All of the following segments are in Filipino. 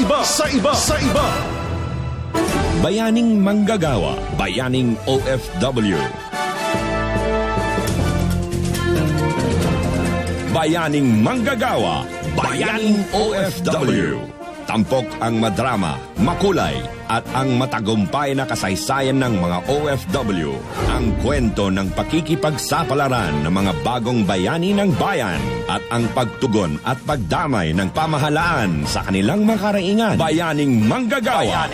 Sa iba. Bayaning manggagawa, bayaning OFW. Bayaning manggagawa, bayaning OFW. Tampok ang madrama, makulay, at ang matagumpay na kasaysayan ng mga OFW. Ang kwento ng pakikipagsapalaran ng mga bagong bayani ng bayan at ang pagtugon at pagdamay ng pamahalaan sa kanilang makaraingan. Bayaning manggagawa.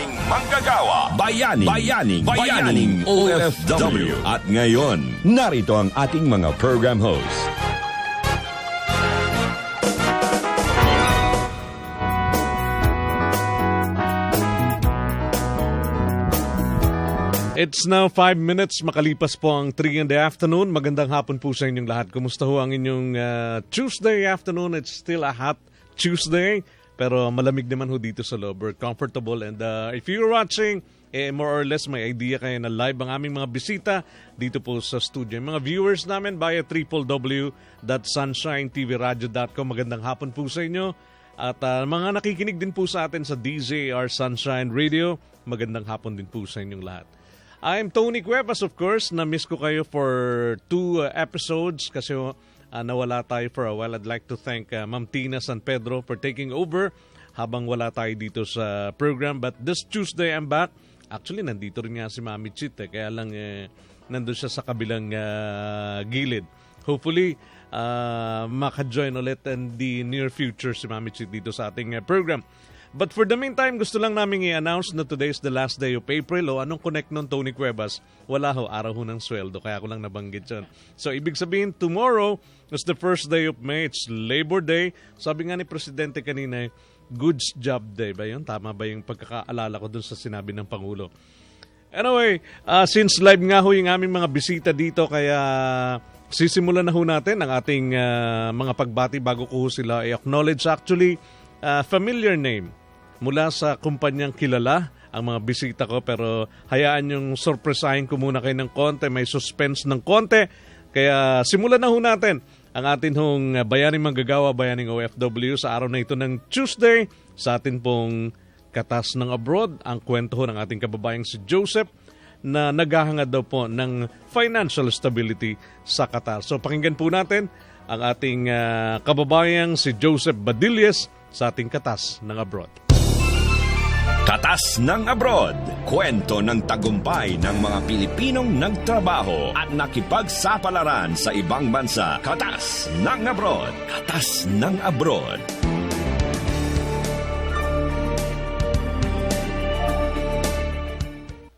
Bayaning OFW. At ngayon, narito ang ating mga program hosts. It's now 5 minutes, makalipas po ang 3 in the afternoon. Magandang hapon po sa inyong lahat. Kumusta ho ang inyong Tuesday afternoon? It's still a hot Tuesday, pero malamig naman ho dito sa loob. We're comfortable, and if you're watching, more or less may idea kayo na live ang aming mga bisita dito po sa studio. Mga viewers namin via www.sunshinetvradio.com. Magandang hapon po sa inyo. At mga nakikinig din po sa atin sa DZR Sunshine Radio, magandang hapon din po sa inyong lahat. I'm Tony Cuevas, of course. Na-miss ko kayo for 2 episodes kasi nawala tayo for a while. I'd like to thank Ma'am Tina San Pedro for taking over habang wala tayo dito sa program. But this Tuesday, I'm back. Actually, nandito rin nga si Mami Chit. Kaya lang nandun siya sa kabilang gilid. Hopefully, maka-join ulit in the near future si Mami Chit dito sa ating program. But for the meantime, gusto lang namin i-announce na today is the last day of April. O anong connect nun, Tony Cuevas? Wala ho, araw ho ng sweldo. Kaya ko lang nabanggit yun. So, ibig sabihin, tomorrow is the first day of May. It's Labor Day. Sabi nga ni Presidente kanina, Goods Job Day ba yun? Tama ba yung pagkakaalala ko dun sa sinabi ng Pangulo? Anyway, since live nga ho yung aming mga bisita dito, kaya sisimulan na ho natin ang ating mga pagbati bago ko ho sila i-acknowledge. Actually, familiar name mula sa kumpanyang kilala ang mga bisita ko, pero hayaan yung surpresahin ko muna kayo ng konti, may suspense ng konti. Kaya simulan na ho natin ang atin hong bayaning manggagawa, bayaning OFW sa araw na ito ng Tuesday sa atin pong katas ng abroad. Ang kwento ho ng ating kababayang si Joseph na naghahangad daw po ng financial stability sa Qatar. So pakinggan po natin ang ating kababayang si Joseph Badilles sa ating katas ng abroad. Katas ng Abroad, kwento ng tagumpay ng mga Pilipinong nagtrabaho at nakipagsapalaran sa ibang bansa. Katas ng Abroad, Katas ng Abroad.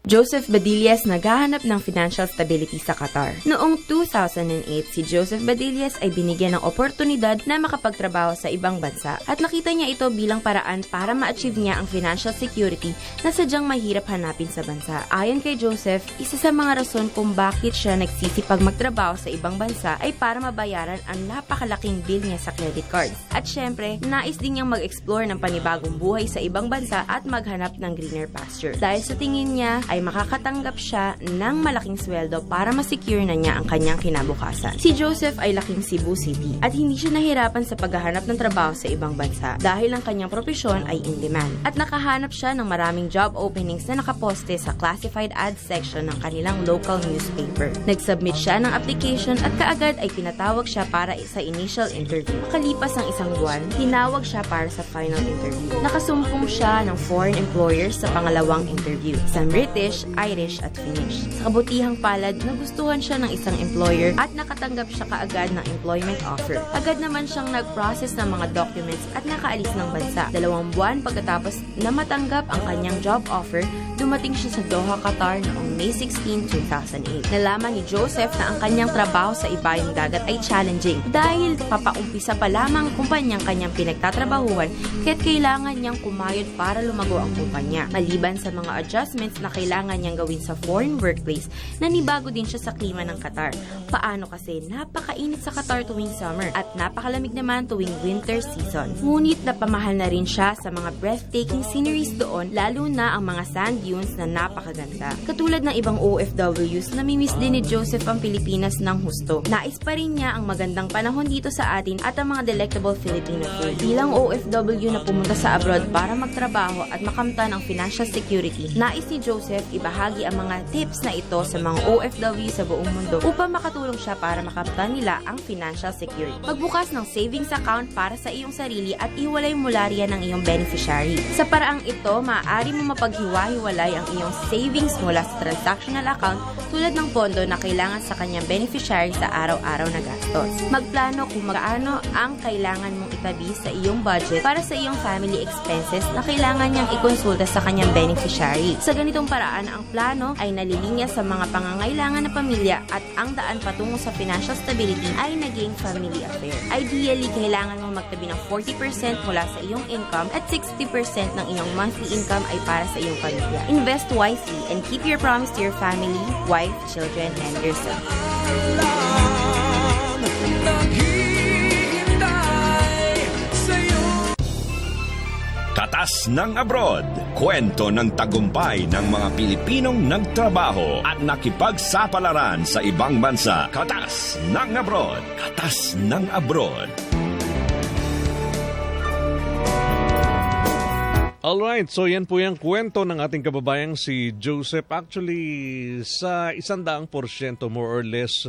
Joseph Badilles naghahanap ng financial stability sa Qatar. Noong 2008, si Joseph Badilles ay binigyan ng oportunidad na makapagtrabaho sa ibang bansa at nakita niya ito bilang paraan para ma-achieve niya ang financial security na sadyang mahirap hanapin sa bansa. Ayon kay Joseph, isa sa mga rason kung bakit siya nagsisipag magtrabaho sa ibang bansa ay para mabayaran ang napakalaking bill niya sa credit cards. At syempre, nais din niyang mag-explore ng panibagong buhay sa ibang bansa at maghanap ng greener pasture. Dahil sa tingin niya ay makakatanggap siya ng malaking sweldo para masecure na niya ang kanyang kinabukasan. Si Joseph ay laking Cebu City at hindi siya nahirapan sa paghahanap ng trabaho sa ibang bansa dahil ang kanyang propesyon ay in demand. At nakahanap siya ng maraming job openings na nakaposte sa classified ads section ng kanilang local newspaper. Nag-submit siya ng application at kaagad ay pinatawag siya para sa initial interview. Makalipas ang isang buwan, tinawag siya para sa final interview. Nakasumpong siya ng foreign employers sa pangalawang interview, isang British, Irish at Finnish. Sa kabutihang palad, nagustuhan siya ng isang employer at nakatanggap siya kaagad ng employment offer. Agad naman siyang nag-process ng mga documents at nakaalis ng bansa. 2 buwan pagkatapos na matanggap ang kanyang job offer, dumating siya sa Doha, Qatar noong May 16, 2008. Nalaman ni Joseph na ang kanyang trabaho sa ibayong dagat ay challenging dahil papaumpisa pa lamang ang kumpanyang kanyang pinagtatrabahuhan kaya't kailangan niyang kumayod para lumago ang kumpanya. Maliban sa mga adjustments na kailangan kailangan niyang gawin sa foreign workplace, nanibago din siya sa klima ng Qatar. Paano kasi napakainit sa Qatar tuwing summer at napakalamig naman tuwing winter season. Ngunit napamahal na rin siya sa mga breathtaking sceneries doon, lalo na ang mga sand dunes na napakaganda. Katulad ng ibang OFWs, namimiss din ni Joseph ang Pilipinas ng husto. Nais pa rin niya ang magandang panahon dito sa atin at ang mga delectable Filipino food. Bilang OFW na pumunta sa abroad para magtrabaho at makamtan ang financial security, nais ni Joseph ibahagi ang mga tips na ito sa mga OFW sa buong mundo upang makatulong siya para makamtan nila ang financial security. Magbukas ng savings account para sa iyong sarili at iwalay mula riyan ng iyong beneficiary. Sa paraang ito, maaari mo mapaghiwa-hiwalay ang iyong savings mula sa transactional account tulad ng pondo na kailangan sa kanyang beneficiary sa araw-araw na gastos. Magplano kung magkaano ang kailangan mong itabi sa iyong budget para sa iyong family expenses na kailangan niyang ikonsulta sa kanyang beneficiary. Sa ganitong paraan, ang plano ay nalilinya sa mga pangangailangan ng pamilya at ang daan patungo sa financial stability ay naging family affair. Ideally, kailangan mong magtabi ng 40% mula sa iyong income at 60% ng iyong monthly income ay para sa iyong pamilya. Invest wisely and keep your promise to your family, wife, children, and yourself. Katas ng Abroad, kwento ng tagumpay ng mga Pilipinong nagtrabaho at nakipagsapalaran sa ibang bansa. Katas ng Abroad, Katas ng Abroad. Alright, so yan po yung kwento ng ating kababayang si Joseph. Actually, sa 100% more or less,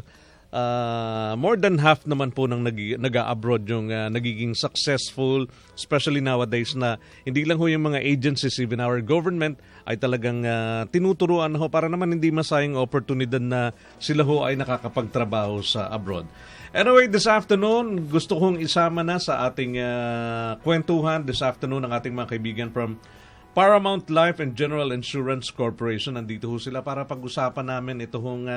more than half naman po ng nag-abroad yung nagiging successful, especially nowadays na hindi lang ho yung mga agencies, even our government, ay talagang tinuturuan ho para naman hindi masayang oportunidad na sila ho ay nakakapagtrabaho sa abroad. Anyway, this afternoon, gusto kong isama na sa ating kwentuhan this afternoon ng ating mga kaibigan from Paramount Life and General Insurance Corporation. Nandito ho sila para pag-usapan namin ito hong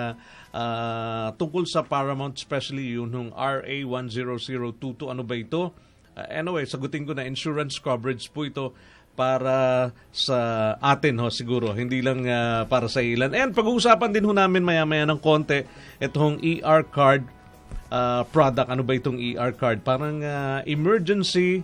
tungkol sa Paramount, especially yun hong RA 10022. Ano ba ito? Anyway, sagutin ko na insurance coverage po ito para sa atin ho siguro, hindi lang para sa ilan. And pag-uusapan din ho namin maya-maya ng konti itong ER card product. Ano ba itong ER card? Parang emergency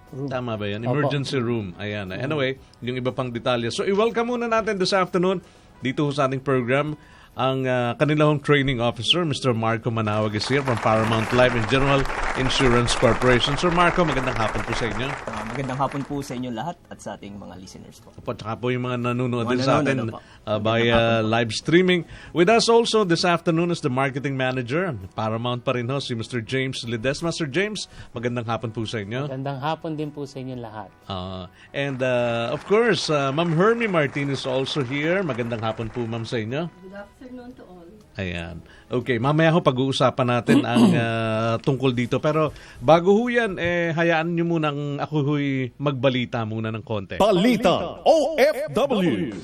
tama ba yan? Emergency room. Ayan. Anyway, yung iba pang detalye. So, i-welcome muna natin this afternoon dito sa ating program ang kanilang training officer, Mr. Marco Manawag is here from Paramount Life and General Insurance Corporation. Sir Marco, magandang hapon po sa inyo. Magandang hapon po sa inyo lahat at sa ating mga listeners po. Opo, tsaka po yung mga nanonood din sa atin via live streaming. With us also this afternoon is the marketing manager, Paramount pa rin ho, si Mr. James Ledesma. Sir James, magandang hapon po sa inyo. Magandang hapon din po sa inyo lahat. And of course, Ma'am Hermie Martin is also here. Magandang hapon po, Ma'am, sa inyo. Good afternoon to all. Ayan. Okay, mamaya ho pag-uusapan natin ang tungkol dito. Pero bago ho yan, hayaan nyo munang ako ho'y magbalita muna ng konti. Balita OFW.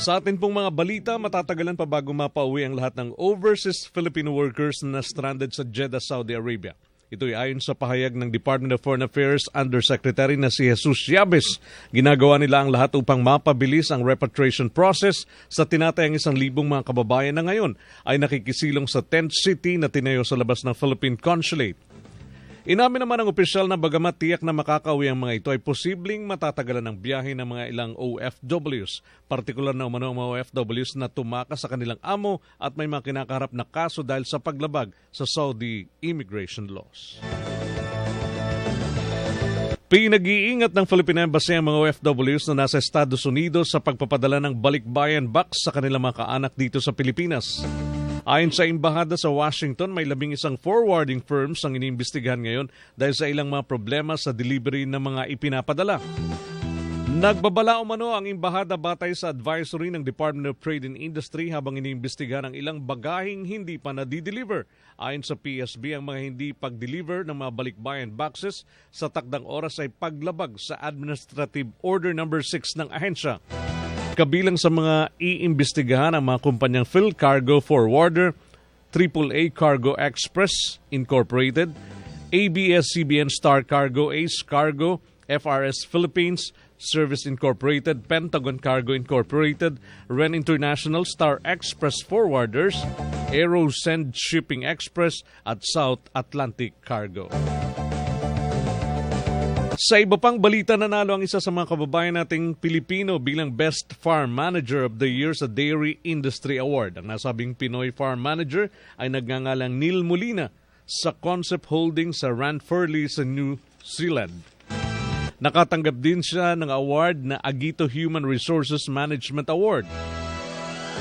Sa atin pong mga balita, matatagalan pa bago mapauwi ang lahat ng overseas Filipino workers na stranded sa Jeddah, Saudi Arabia. Ito ay ayon sa pahayag ng Department of Foreign Affairs Undersecretary na si Jesus Yabes. Ginagawa nila ang lahat upang mapabilis ang repatriation process sa tinatayang 1,000 mga kababayan na ngayon ay nakikisilong sa tent city na tinayo sa labas ng Philippine Consulate. Inamin naman ng opisyal na bagamat tiyak na makakauwi ang mga ito ay posibleng matatagalan ng biyahe ng mga ilang OFWs, partikular na umano ang mga OFWs na tumakas sa kanilang amo at may mga kinakaharap na kaso dahil sa paglabag sa Saudi immigration laws. Pinag-iingat ng Philippine Embassy ang mga OFWs na nasa Estados Unidos sa pagpapadala ng balikbayan box sa kanilang mga kaanak dito sa Pilipinas. Ayon sa Embahada sa Washington, may 11 forwarding firms ang iniimbestigahan ngayon dahil sa ilang mga problema sa delivery ng mga ipinapadala. Nagbabala umano ang Embahada batay sa advisory ng Department of Trade and Industry habang iniimbestigahan ang ilang bagaheng hindi pa na-deliver. Ayon sa PSB, ang mga hindi pag-deliver ng mga balikbayan boxes sa takdang oras ay paglabag sa Administrative Order No. 6 ng ahensya. Kabilang sa mga iimbestigahan ang mga kumpanyang Phil Cargo Forwarder, AAA Cargo Express Incorporated, ABS-CBN Star Cargo, Ace Cargo, FRS Philippines, Service Incorporated, Pentagon Cargo Incorporated, Ren International, Star Express Forwarders, AeroSend Shipping Express at South Atlantic Cargo. Sa iba pang balita, nanalo ang isa sa mga kababayan nating Pilipino bilang Best Farm Manager of the Year sa Dairy Industry Award. Ang nasabing Pinoy Farm Manager ay nagngangalang Neil Molina sa Concept Holdings sa Ranfurly sa New Zealand. Nakatanggap din siya ng award na Agito Human Resources Management Award.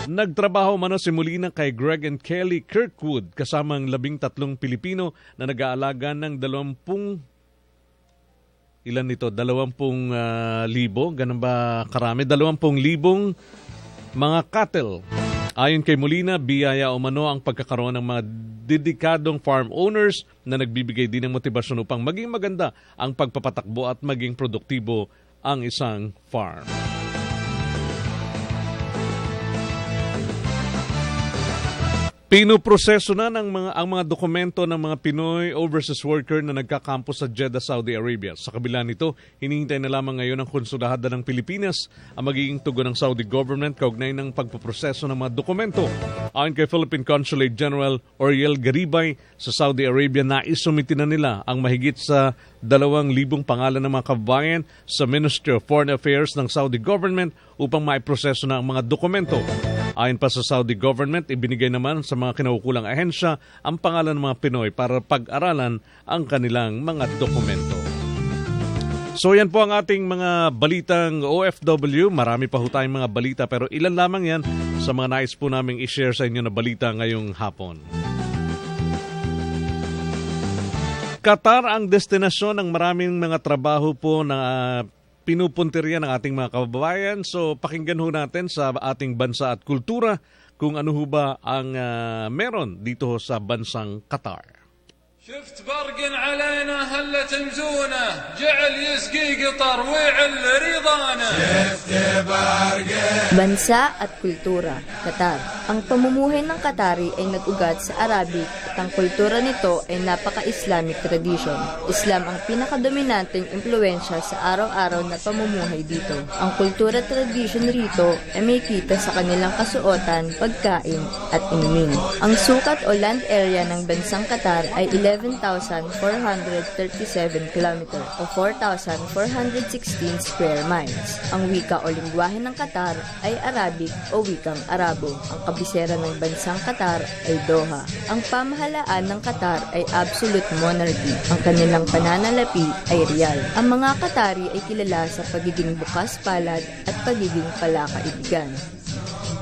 Nagtrabaho mano si Molina kay Greg and Kelly Kirkwood kasamang 13 Pilipino na nag-aalaga ng 20,000 ganun ba karami? 20,000 mga cattle. Ayon kay Molina, biyaya umano ang pagkakaroon ng mga dedikadong farm owners na nagbibigay din ng motibasyon upang maging maganda ang pagpapatakbo at maging produktibo ang isang farm. Pinoproseso na ang mga dokumento ng mga Pinoy overseas worker na nagkakampo sa Jeddah, Saudi Arabia. Sa kabila nito, hinihintay na lamang ngayon ang konsulahada ng Pilipinas ang magiging tugon ng Saudi government kaugnay ng pagpoproseso ng mga dokumento. Ayon kay Philippine Consulate General Oriel Garibay, sa Saudi Arabia naisumiti na nila ang mahigit sa 2,000 pangalan ng mga kababayan sa Ministry of Foreign Affairs ng Saudi government upang maiproseso na ang mga dokumento. Ayon pa sa Saudi government, ibinigay naman sa mga kinaukulang ahensya ang pangalan ng mga Pinoy para pag-aralan ang kanilang mga dokumento. So yan po ang ating mga balitang OFW. Marami pa ho tayong mga balita pero ilan lamang yan sa mga nais po naming i-share sa inyo na balita ngayong hapon. Qatar ang destinasyon ng maraming mga trabaho po na pinupuntirya ng ating mga kababayan. So pakinggan ho natin sa ating bansa at kultura kung ano ho ba ang meron dito ho sa bansang Qatar. شفت برق علينا هلة مزونة جعل يسقي قطر ويعل رضانا. Bansa at kultura, Qatar. Ang pamumuhay ng Qatari ay nag-ugat sa Arabic at ang kultura nito ay napaka-Islamic tradition. Islam ang pinakadominanteng impluensya sa araw-araw na pamumuhay dito. Ang kultura tradition rito ay may kita sa kanilang kasuotan, pagkain at inumin. Ang sukat o land area ng bansang Qatar ay 11,437 km o 4,416 square miles. Ang wika o lingwahe ng Qatar ay Arabic o wikang Arabo. Ang kabisera ng bansang Qatar ay Doha. Ang pamahalaan ng Qatar ay absolute monarchy. Ang kanilang pananalapi ay riyal. Ang mga Qatari ay kilala sa pagiging bukas palad at pagiging palakaibigan.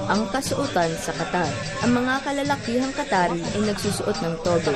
Ang kasuotan sa Qatar. Ang mga kalalakihang Qatari ay nagsusuot ng tobe,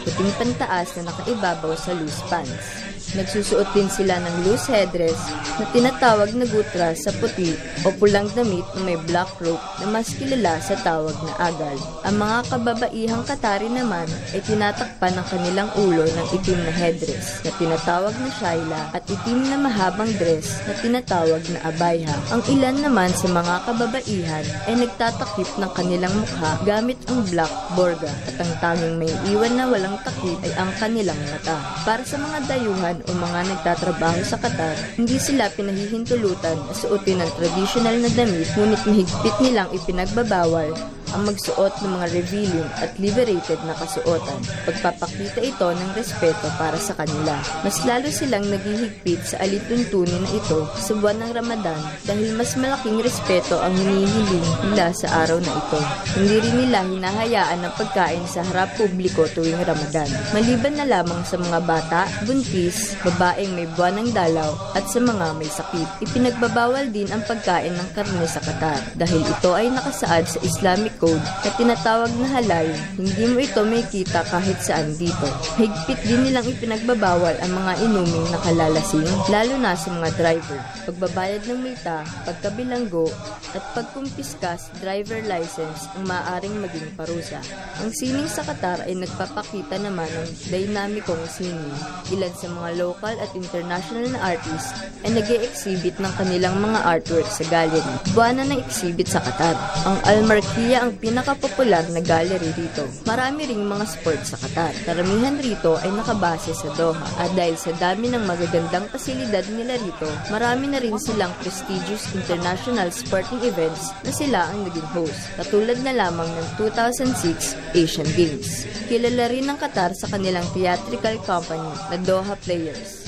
puting pantaas na nakaibabaw sa loose pants. Nagsusuot din sila ng loose headdress na tinatawag na gutra sa puti o pulang damit na may black rope na mas kilala sa tawag na agal. Ang mga kababaihang Qatari naman ay tinatakpan ng kanilang ulo ng itim na headdress na tinatawag na shaila at itim na mahabang dress na tinatawag na abayha. Ang ilan naman sa mga kababaihan ay nagtatakip ng kanilang mukha gamit ang black borga at ang tanging may iwan na walang takip ay ang kanilang mata. Para sa mga dayuhan o mga nagtatrabaho sa Qatar, hindi sila pinahihintulutan na suotin ang traditional na damit, ngunit mahigpit nilang ipinagbabawal ang magsuot ng mga revealing at liberated na kasuotan. Pagpapakita ito ng respeto para sa kanila. Mas lalo silang naghihigpit sa alituntunin na ito sa buwan ng Ramadan dahil mas malaking respeto ang hinihiling nila sa araw na ito. Hindi rin nila hinahayaan ng pagkain sa harap publiko tuwing Ramadan. Maliban na lamang sa mga bata, buntis, babaeng may buwan ng dalaw at sa mga may sakit. Ipinagbabawal din ang pagkain ng karne sa Qatar dahil ito ay nakasaad sa Islamic code na tinatawag na halal. Hindi mo ito may kita kahit saan dito. Higpit din nilang ipinagbabawal ang mga inuming nakalalasing, lalo na sa mga driver. Pagbabayad ng multa, pagkabilanggo, at pagkumpiska sa driver license ang maaaring maging parusa. Ang sining sa Qatar ay nagpapakita naman ng dinamikong sining. Ilan sa mga local at international na artists ay nag-e-exhibit ng kanilang mga artwork sa gallery. Buwana ng exhibit sa Qatar. Ang Al Marqiya ang ang pinakapopular na gallery rito. Marami ring mga sports sa Qatar. Karamihan rito ay nakabase sa Doha. At dahil sa dami ng magagandang pasilidad nila rito, marami na rin silang prestigious international sporting events na sila ang naging host. Katulad na lamang ng 2006 Asian Games. Kilala rin ng Qatar sa kanilang theatrical company na Doha Players.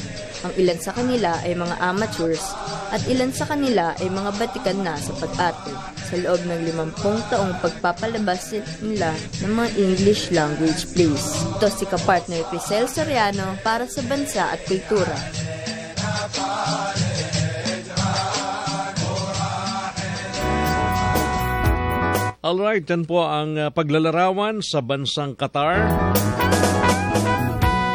Ang ilan sa kanila ay mga amateurs at ilan sa kanila ay mga batikan na sa pag-arte sa loob ng 50 taong pagpapalabas nila ng mga English language plays. Ito si kapartner Crisel Soriano para sa Bansa at Kultura. Alright, yan po ang paglalarawan sa bansang Qatar.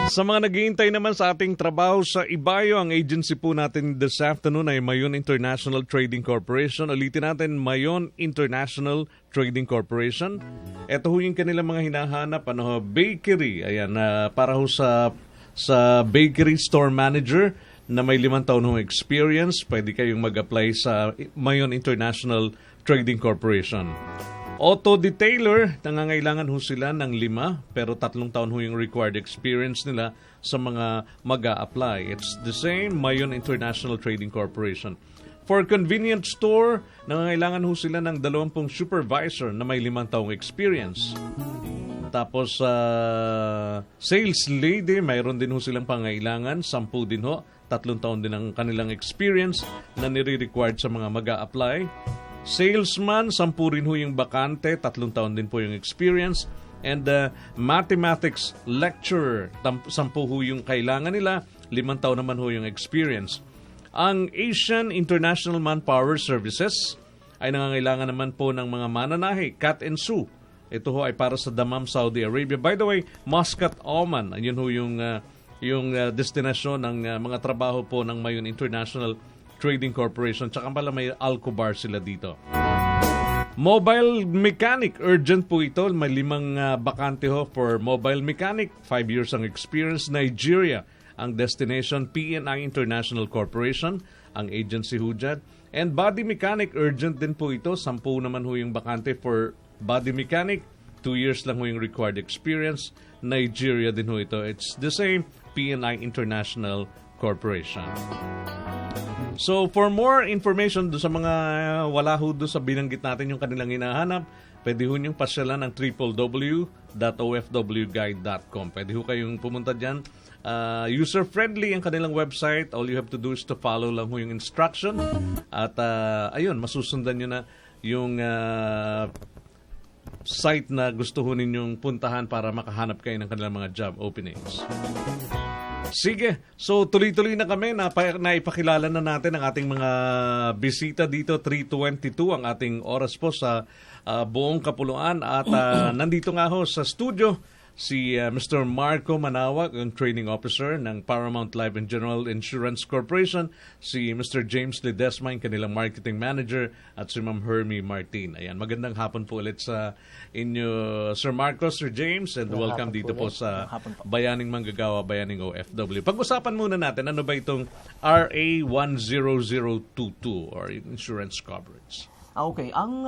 Sa mga naghihintay naman sa ating trabaho sa Ibayo, ang agency po natin this afternoon ay Mayon International Trading Corporation. Ulitin natin, Mayon International Trading Corporation. Ito ho yung kanilang mga hinahanap, bakery. Ayan, para ho sa bakery store manager na may 5 taon hong experience. Pwede kayong mag-apply sa Mayon International Trading Corporation. Auto detailer, nangangailangan ho sila ng 5 pero 3 taon ho yung required experience nila sa mga mag-a-apply. It's the same, Mayon International Trading Corporation. For convenience store, nangangailangan ho sila ng 20 supervisor na may 5 taong experience. Tapos sales lady, mayroon din ho silang pangailangan, 10 din ho, 3 taon din ang kanilang experience na nire-required sa mga mag-a-apply. Salesman, 10 rin ho yung bakante, 3 taon din po yung experience. And mathematics lecturer, 10 ho yung kailangan nila, 5 taon naman ho yung experience. Ang Asian International Manpower Services ay nangangailangan naman po ng mga mananahi, cat and sue. Ito ho ay para sa Dammam, Saudi Arabia. By the way, Muscat, Oman, ayun ho yung destinasyon ng mga trabaho po ng Mayon International Trading Corporation. Tsaka pala may Alcobar sila dito. Mobile mechanic, urgent po ito. May 5 bakante ho for mobile mechanic. 5 years ang experience. Nigeria ang destination. PNI International Corporation ang agency ho dyan. And body mechanic, urgent din po ito. 10 naman ho yung bakante for body mechanic. 2 years lang ho yung required experience. Nigeria din ho ito. It's the same, PNI International Corporation. So, for more information do sa mga wala ho do sa binanggit natin yung kanilang hinahanap, pwede ho niyong pasyalan ng www.ofwguide.com. Pwede ho kayong pumunta dyan. User-friendly ang kanilang website. All you have to do is to follow lang ho yung instruction. At ayun, masusundan nyo na yung site na gusto ho ninyong puntahan para makahanap kayo ng kanilang mga job openings. Sige, so tuloy-tuloy na kami. Naipakilala na natin ang ating mga bisita dito. 3:22 ang ating oras po sa buong Kapuluan. At nandito nga ho sa studio si Mr. Marco Manawag, ang training officer ng Paramount Life and General Insurance Corporation. Si Mr. James Ledesma, yung kanilang marketing manager. At si Ma'am Hermie Martin. Ayan, magandang hapon po ulit sa inyo, Sir Marcos, Sir James, and welcome dito po sa Bayaning Manggagawa, Bayaning OFW. Pag-usapan muna natin, ano ba itong RA 10022 or insurance coverage? Okay, ang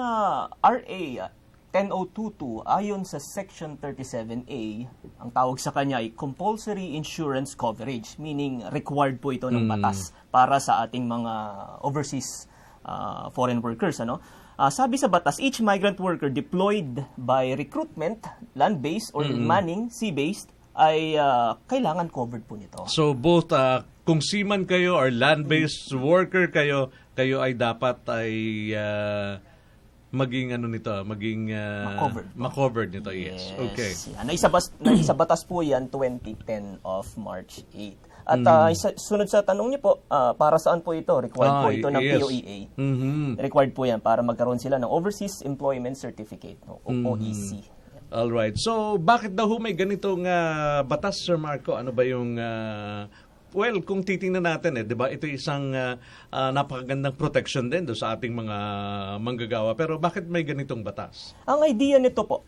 RA 10022 ayon sa Section 37A, ang tawag sa kanya ay Compulsory Insurance Coverage, meaning required po ito ng batas para sa ating mga overseas foreign workers. Sabi sa batas, each migrant worker deployed by recruitment, land-based or manning, sea-based, ay kailangan covered po nito. So both kung seaman kayo or land-based worker kayo ay dapat ay maging ma-covered nito. Yes. Okay. Naisa batas po yan 2010 of March 8. At sunod sa tanong niyo po, para saan po ito? Required po ito ng POEA. Required po yan para magkaroon sila ng Overseas Employment Certificate, o OEC. Alright. So, bakit daw may ganitong batas, Sir Marco? Ano ba yung well, kung titingnan natin, 'di ba? Ito isang napakagandang protection din do sa ating mga manggagawa. Pero bakit may ganitong batas? Ang idea nito po,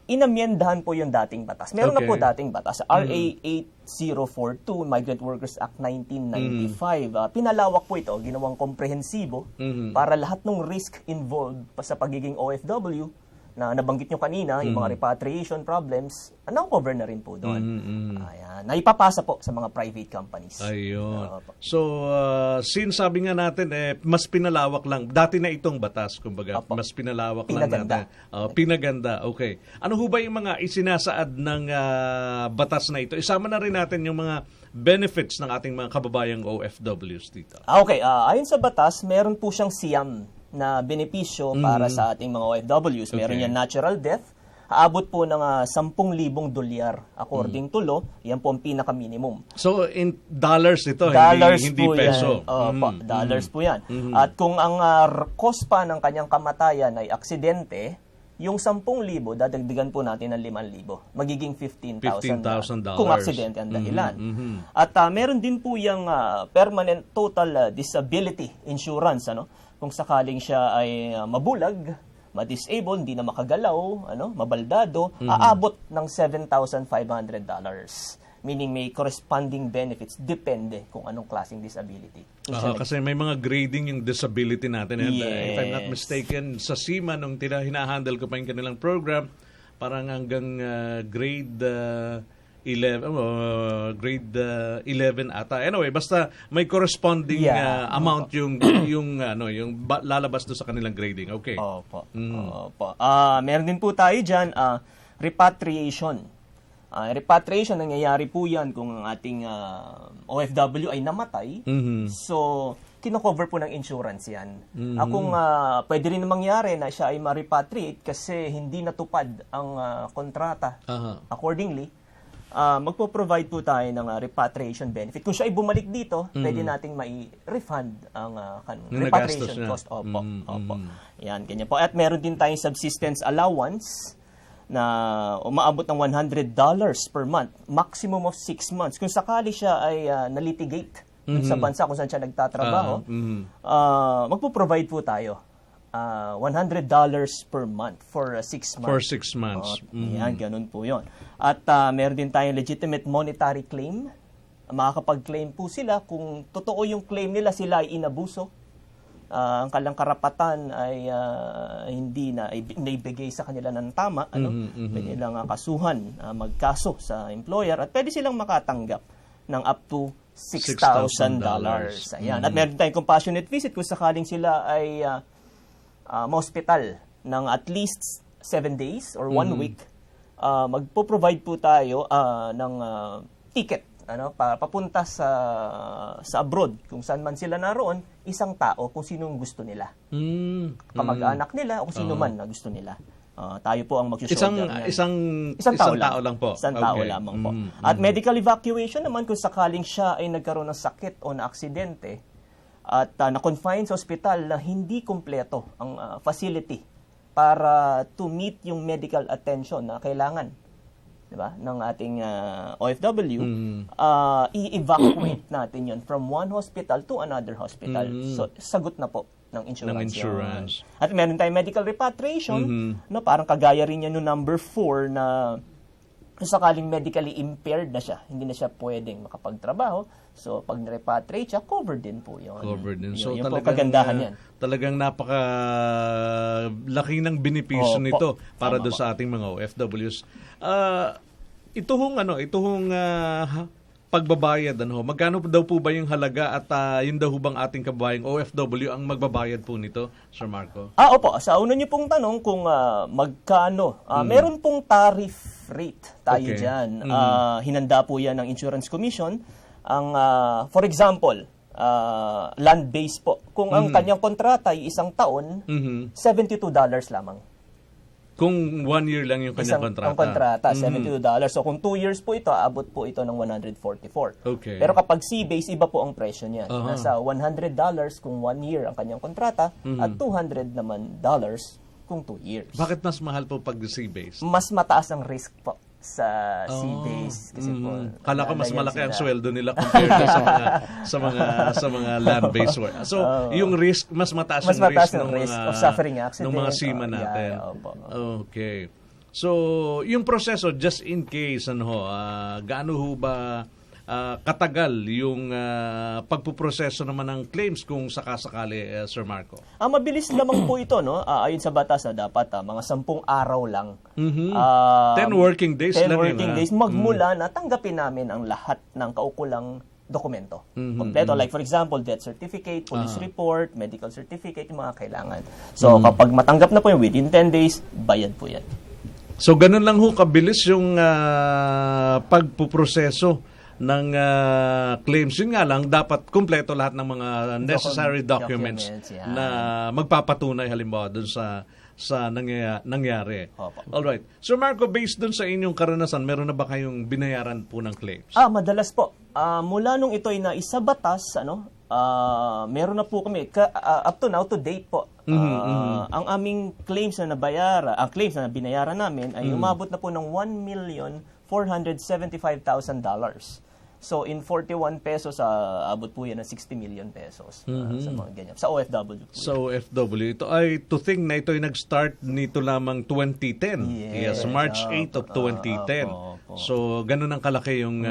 inamyendahan po yung dating batas. Meron na po dating batas, RA 8042, Migrant Workers Act 1995. Pinalawak po ito, ginawang komprehensibo para lahat ng risk involved pa sa pagiging OFW na nabanggit nyo kanina, yung mga repatriation problems, na-cover na rin po doon. Ayan. Naipapasa po sa mga private companies. Ayun. So, since sabi nga natin, mas pinalawak lang. Dati na itong batas, kumbaga. Mas pinalawak Pinaganda. lang natin. Pinaganda, okay. Ano ho ba yung mga isinasaad ng batas na ito? Isama na rin natin yung mga benefits ng ating mga kababayang OFWs dito. Okay, ayon sa batas, meron po siyang siyam na benepisyo para sa ating mga OFWs. Meron yan natural death, aabot po ng 10,000 dolyar according to law. Yan po ang pinaka-minimum. So, in dollars ito, Dollars hindi po peso. yan. Dollars po yan. At kung ang cost pa ng kanyang kamatayan ay aksidente, yung 10,000, dadagdagan po natin ng 5,000. Magiging $15,000 kung aksidente ang dahilan. At meron din po yung permanent total disability insurance. Kung sakaling siya ay mabulag, ma-disable, hindi na makagalaw, mabaldado, aabot ng $7,500. Meaning may corresponding benefits, depende kung anong klaseng disability. Kasi may mga grading yung disability natin. And, Yes. if I'm not mistaken, sa SEMA, nung hinahandle ko pa yung kanilang program, parang hanggang grade 11 ata. Anyway, basta may corresponding amount yung lalabas do sa kanilang grading. Okay. Opo. Meron din po tayo diyan repatriation. Repatriation, nangyayari po yan kung ang ating OFW ay namatay. So, kino-cover po ng insurance yan. Kung pwede rin mangyari na siya ay ma-repatriate kasi hindi natupad ang kontrata. Accordingly, magpo-provide po tayo ng repatriation benefit. Kung siya ay bumalik dito, pwede nating mai-refund ang repatriation cost. Opo. Yan, ganyan po. At meron din tayong subsistence allowance na umaabot ng $100 per month, maximum of 6 months. Kung sakali siya ay nalitigate sa bansa kung saan siya nagtatrabaho, magpo-provide po tayo $100 per month for 6 months. For 6 months. Yan, ganun po yun. At meron din tayong legitimate monetary claim. Makakapag-claim po sila kung totoo yung claim nila, sila ay inabuso. Ang kanilang karapatan ay hindi na naibigay sa kanila ng tama, pwede nilang kasuhan, magkaso sa employer, at pwede silang makatanggap ng up to $6,000. Ayan. At meron tayong compassionate visit kung sakaling sila ay ma-hospital ng at least 7 days or 1 week. Magpo-provide po tayo ng ticket papunta sa abroad, kung saan man sila naroon, isang tao kung sinong gusto nila. Kamag-anak nila o kung sino man na gusto nila. Tayo po ang mag-shoulder. Isang tao lang po. Isang tao lamang po. At medical evacuation naman kung sakaling siya ay nagkaroon ng sakit o na aksidente at na-confine sa ospital na hindi kumpleto ang facility para to meet yung medical attention na kailangan, diba, ng ating OFW, i-evacuate natin yun from one hospital to another hospital. So, sagot na po ng insurance. At meron tayong medical repatriation, parang kagaya rin yan no number 4 na kung sakaling medically impaired na siya, hindi na siya pwedeng makapagtrabaho, so pag na-repatriate siya, covered din po yun. Covered din. So, yun po kagandahan yan. Talagang napaka-laki ng benepisyo nito para doon sa ating mga OFWs. Ito hong pagbabayad, magkano daw po ba yung halaga at yun daw bang ating kababayang OFW ang magbabayad po nito, Sir Marco? Opo. Sa una niyo pong tanong kung magkano, meron pong tariff rate tayo dyan. Hinanda po yan ng Insurance Commission. For example, land-based po. Kung ang kanyang kontrata ay 1 taon, $72 lamang. Kung 1 year lang yung kanyang kontrata. Ang kontrata, $72. So kung 2 years po ito, aabot po ito ng $144. Okay. Pero kapag sea-based, iba po ang presyo niya. Nasa $100 kung 1 year ang kanyang kontrata at $200 naman kung 2 years. Bakit mas mahal po pag sea-based? Mas mataas ang risk po sa sea-based kasi po. Kala ko mas malaki ang sweldo nila compared sa mga land-based work. So, yung risk mas mataas yung risk of suffering accident ng mga seaman natin. Okay. So, yung proseso just in case gaano ho ba katagal yung pagpuproseso naman ng claims kung sakasakali, Sir Marco? Mabilis lamang po ito, no? Ayon sa batas, dapat mga 10 araw lang. 10 working days 10 lang working yun. days magmula na tanggapin namin ang lahat ng kaukulang dokumento. Kompleto, like for example, death certificate, police report, medical certificate, yung mga kailangan. So, kapag matanggap na po yun within 10 days, bayad po yan. So, ganun lang ho kabilis yung pagpuproseso ng claims. Yun nga lang, dapat kumpleto lahat ng mga necessary documents yeah. na magpapatunay halimbawa dun sa nangyari. Opo. Alright. So Marco, based dun sa inyong karanasan, meron na ba kayong binayaran po ng claims? Madalas po. Mula nung ito'y na isa batas, meron na po kami, up to now, to date po, ang aming claims na nabayaran, ang claims na binayaran namin ay umabot na po ng $1,475,000. So, in 41 pesos, abot po yan ng 60 million pesos sa mga ganyan. Sa OFW po. So, FW. Ito ay, to think na ito ay nag-start nito lamang 2010. Yes, March 8 of 2010. So, ganun ang kalaki yung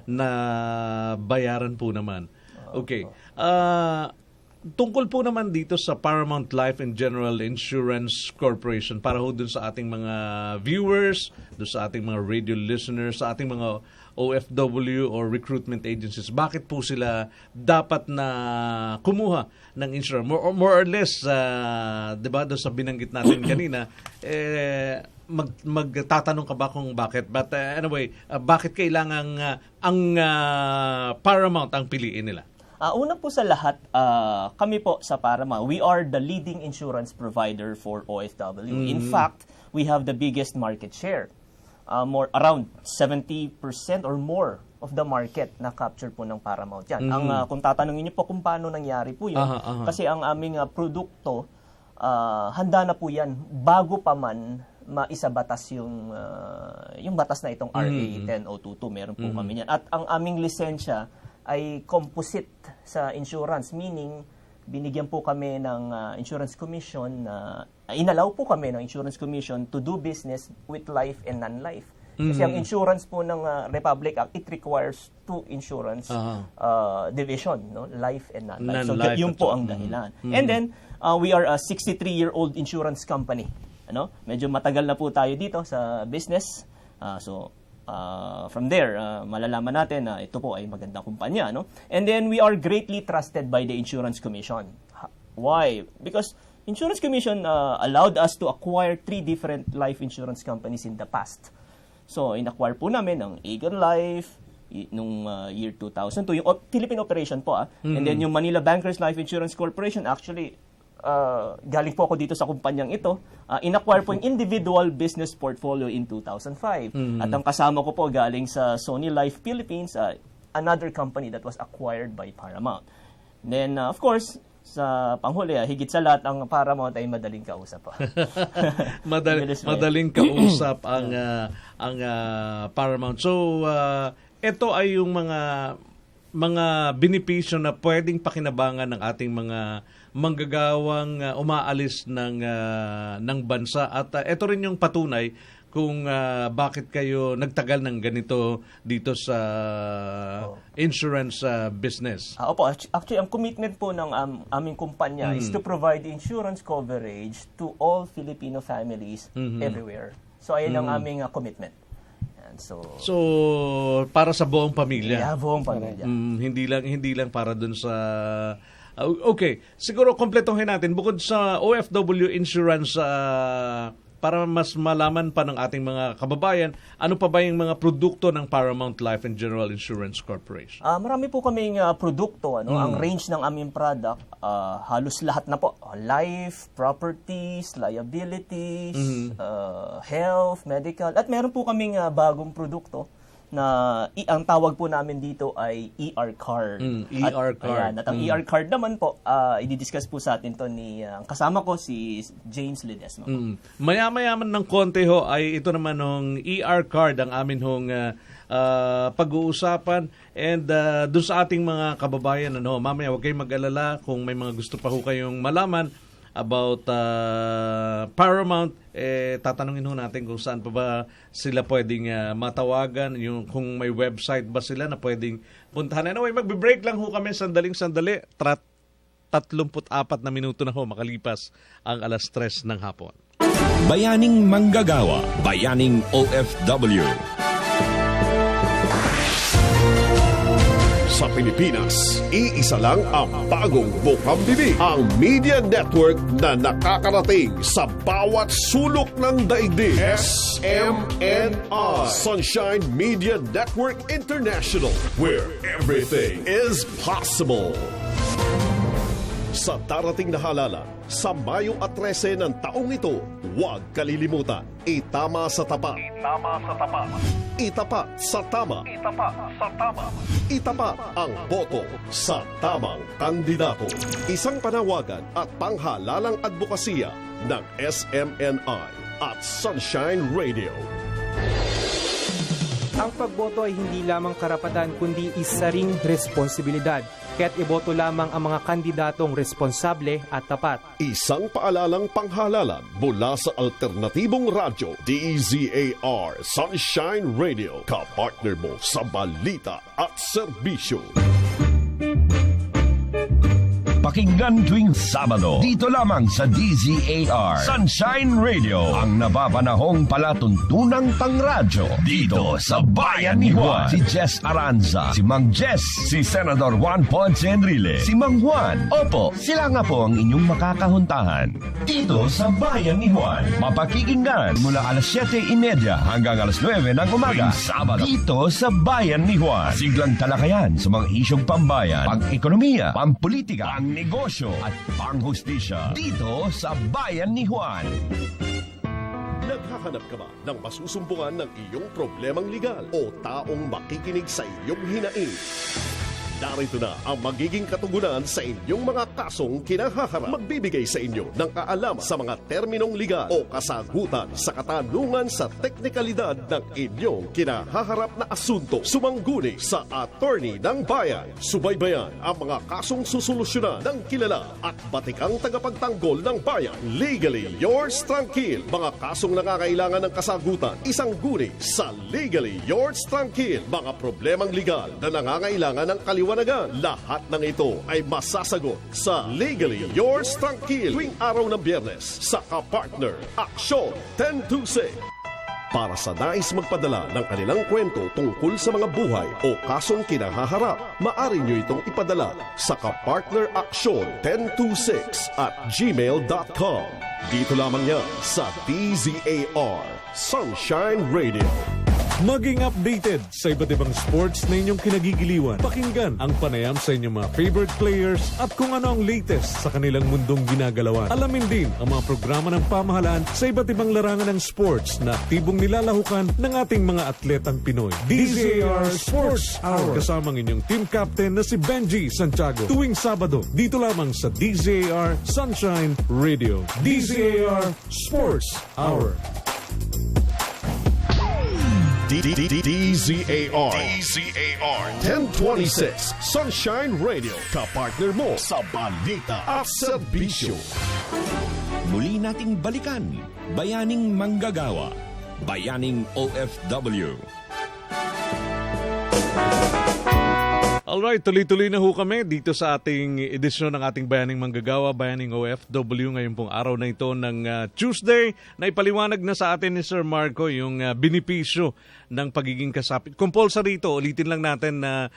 nabayaran po naman. Okay. Tungkol po naman dito sa Paramount Life and General Insurance Corporation, para ho dun sa ating mga viewers, dun sa ating mga radio listeners, sa ating mga OFW or recruitment agencies, bakit po sila dapat na kumuha ng insurance? More or less, di ba, doon sa binanggit natin kanina, magtatanong ka ba kung bakit? But anyway, bakit kailangan ang Paramount ang piliin nila? Una po sa lahat, kami po sa Paramount, we are the leading insurance provider for OFW. In fact, we have the biggest market share. Around 70% or more of the market na capture po ng Paramount yan. Kung tatanungin niyo po kung paano nangyari po yun, kasi ang aming produkto, handa na po yan bago pa man maisabatas yung batas na itong RA 10022. Meron po kami yan. At ang aming lisensya ay composite sa insurance, meaning binigyan po kami ng insurance commission na inalaw po kami ng insurance commission to do business with life and non-life. Kasi ang insurance po ng Republic Act, it requires two insurance division, no? Life and non-life. So yun po ang dahilan. And then we are a 63-year-old insurance company. Medyo matagal na po tayo dito sa business. From there, malalaman natin na ito po ay magandang kumpanya. And then, we are greatly trusted by the Insurance Commission. Why? Because Insurance Commission allowed us to acquire 3 different life insurance companies in the past. So, in-acquire po namin ang Aegon Life, nung year 2002, yung Philippine operation po. And then, yung Manila Bankers Life Insurance Corporation, actually, galing po ako dito sa kumpanyang ito, in-acquire po yung individual business portfolio in 2005. At ang kasama ko po galing sa Sony Life Philippines, another company that was acquired by Paramount. Then, of course, sa panghuli, higit sa lahat, ang Paramount ay madaling kausap. Madaling kausap ang Paramount. So, ito ay yung mga benepisyo na pwedeng pakinabangan ng ating mga manggagawang umaalis ng bansa, at ito rin yung patunay kung bakit kayo nagtagal ng ganito dito sa insurance business. Opo, actually ang commitment po ng aming kumpanya is to provide insurance coverage to all Filipino families everywhere. So ayun ang aming commitment. So para sa buong pamilya. Yeah, buong pamilya. Hindi lang para dun sa okay, siguro kompletohin natin bukod sa OFW insurance, para mas malaman pa ng ating mga kababayan, ano pa ba yung mga produkto ng Paramount Life and General Insurance Corporation? Marami po kaming produkto. Ang range ng aming product, halos lahat na po. Life, properties, liabilities, health, medical. At meron po kaming bagong produkto na ang tawag po namin dito ay ER card. ER card. At ang ER card naman po, i-discuss po sa atin to ni kasama ko si James Ledesma. Maya-mayaman ng konti ho ay ito naman ng ER card ang amin hong pag-uusapan, and dun sa ating mga kababayan, mamaya huwag kayong mag-alala kung may mga gusto pa ho kayong malaman. about Paramount, tatanungin ho natin kung saan pa ba sila pwedeng matawagan, yung kung may website ba sila na pwedeng puntahan. Anyway, magbe-break lang ho kami sandali. 34 na minuto na ho makalipas ang 3:00 ng hapon. Bayaning Manggagawa, Bayaning OFW. Sa Pilipinas, iisa lang ang bagong bukambibig, ang media network na nakakarating sa bawat sulok ng daigdig. SMNI, Sunshine Media Network International, where everything is possible. Sa darating na halalan, sa Mayo 13 ng taong ito, huwag kalilimutan, itama sa tapat. Itapat sa tama. Itapat ang boto sa tamang kandidato. Isang panawagan at panghalalang advokasya ng SMNI at Sunshine Radio. Ang pagboto ay hindi lamang karapatan kundi isa ring responsibilidad. Kaya't iboto lamang ang mga kandidatong responsable at tapat. Isang paalalang panghalalan mula sa Alternatibong Radyo, DZAR Sunshine Radio. Kapartner mo sa balita at serbisyo. Pakinggan tuwing Sabado, dito lamang sa DZAR Sunshine Radio, ang napapanahong palatuntunang pangradyo dito sa Bayan ni Juan. Si Jess Aranza, si Mang Jess, si Senador Juan Ponce Enrile, si Mang Juan. Opo, sila nga po ang inyong makakahuntahan dito sa Bayan ni Juan. Mapakikinggan mula 7:30 hanggang 9 ng umaga. Sabado, dito sa Bayan ni Juan. Siglang talakayan sa mga isyong pambayan, pang-ekonomiya, pampolitika, negosyo at panghustisya dito sa Bayan ni Juan. Naghahanap ka ba ng masusumbungan ng iyong problemang legal o taong makikinig sa iyong hinaing? Narito na ang magiging katugunan sa inyong mga kasong kinahaharap. Magbibigay sa inyo ng kaalaman sa mga terminong legal o kasagutan sa katanungan sa teknikalidad ng inyong kinahaharap na asunto. Sumangguni sa attorney ng bayan. Subaybayan ang mga kasong susolusyonan ng kilala at batikang tagapagtanggol ng bayan. Legally yours tranquil. Mga kasong nangangailangan ng kasagutan, isang guni sa Legally yours tranquil. Mga problemang legal na nangangailangan ng kaliwanagan. Lahat ng ito ay masasagot sa Legally Yours Tranquil tuwing araw ng Biyernes sa Kapartner Aksyon 1026. Para sa nais magpadala ng kanilang kwento tungkol sa mga buhay o kasong kinahaharap, maaari nyo itong ipadala sa kapartneraksyon1026@gmail.com. Dito lamang yan sa DZAR Sunshine Radio. Maging updated sa iba't ibang sports na inyong kinagigiliwan. Pakinggan ang panayam sa inyong mga favorite players at kung ano ang latest sa kanilang mundong ginagalawan. Alamin din ang mga programa ng pamahalaan sa iba't ibang larangan ng sports na aktibong nilalahukan ng ating mga atletang Pinoy. DZAR Sports Hour. Kasamang inyong team captain na si Benji Santiago. Tuwing Sabado, dito lamang sa DZAR Sunshine Radio. DZAR Sports Hour. DZAR 1026 Sunshine Radio. Kapartner mo sa balita at serbisyo. Muli nating balikan, Bayaning Manggagawa, Bayaning OFW. Alright, tuloy-tuloy na ho kami dito sa ating edisyon ng ating Bayaning Manggagawa, Bayaning OFW, ngayon pong araw na ito ng Tuesday, na ipaliwanag na sa atin ni Sir Marco yung benepisyo ng pagiging kasapit. Compulsory ito, ulitin lang natin na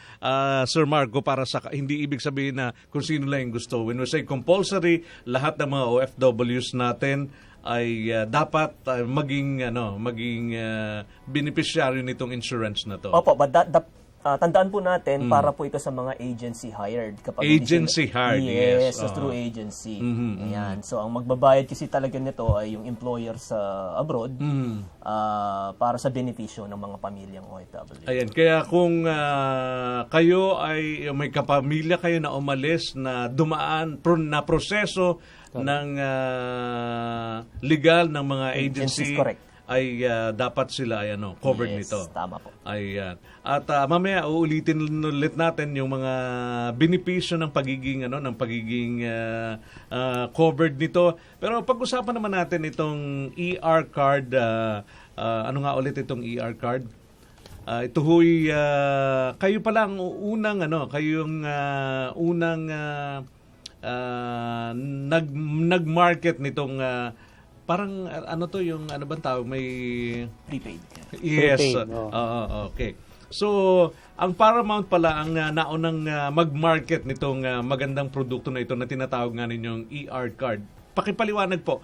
Sir Marco, para sa hindi ibig sabihin na kung sino lang yung gusto. When we say compulsory, lahat ng mga OFWs natin ay dapat maging beneficiary nitong insurance na to. Opo, but tandaan po natin, para po ito sa mga agency hired. Kapag agency hired, yes. Yes, through agency. Ayan. So, ang magbabayad kasi talaga nito ay yung employer sa abroad para sa benepisyo ng mga pamilyang OFW. Ayan. Kaya kung kayo ay may kapamilya kayo na umalis na dumaan na proseso ng legal ng mga agency, correct. ay dapat sila ay covered Yes, nito. tama po. Ayan. At mamaya uulitin ulit natin yung mga benepisyo ng pagiging covered nito. Pero pag-usapan naman natin itong ER card. Ano nga ulit itong ER card? Ito huy kayo pala ang unang kayong unang nag-market nitong parang yung bang tawag, may Prepaid. yes. Prepaid, Okay. So, ang Paramount pala ang naunang mag-market nitong magandang produkto na ito na tinatawag nga ninyong ER card. Pakipaliwanag po,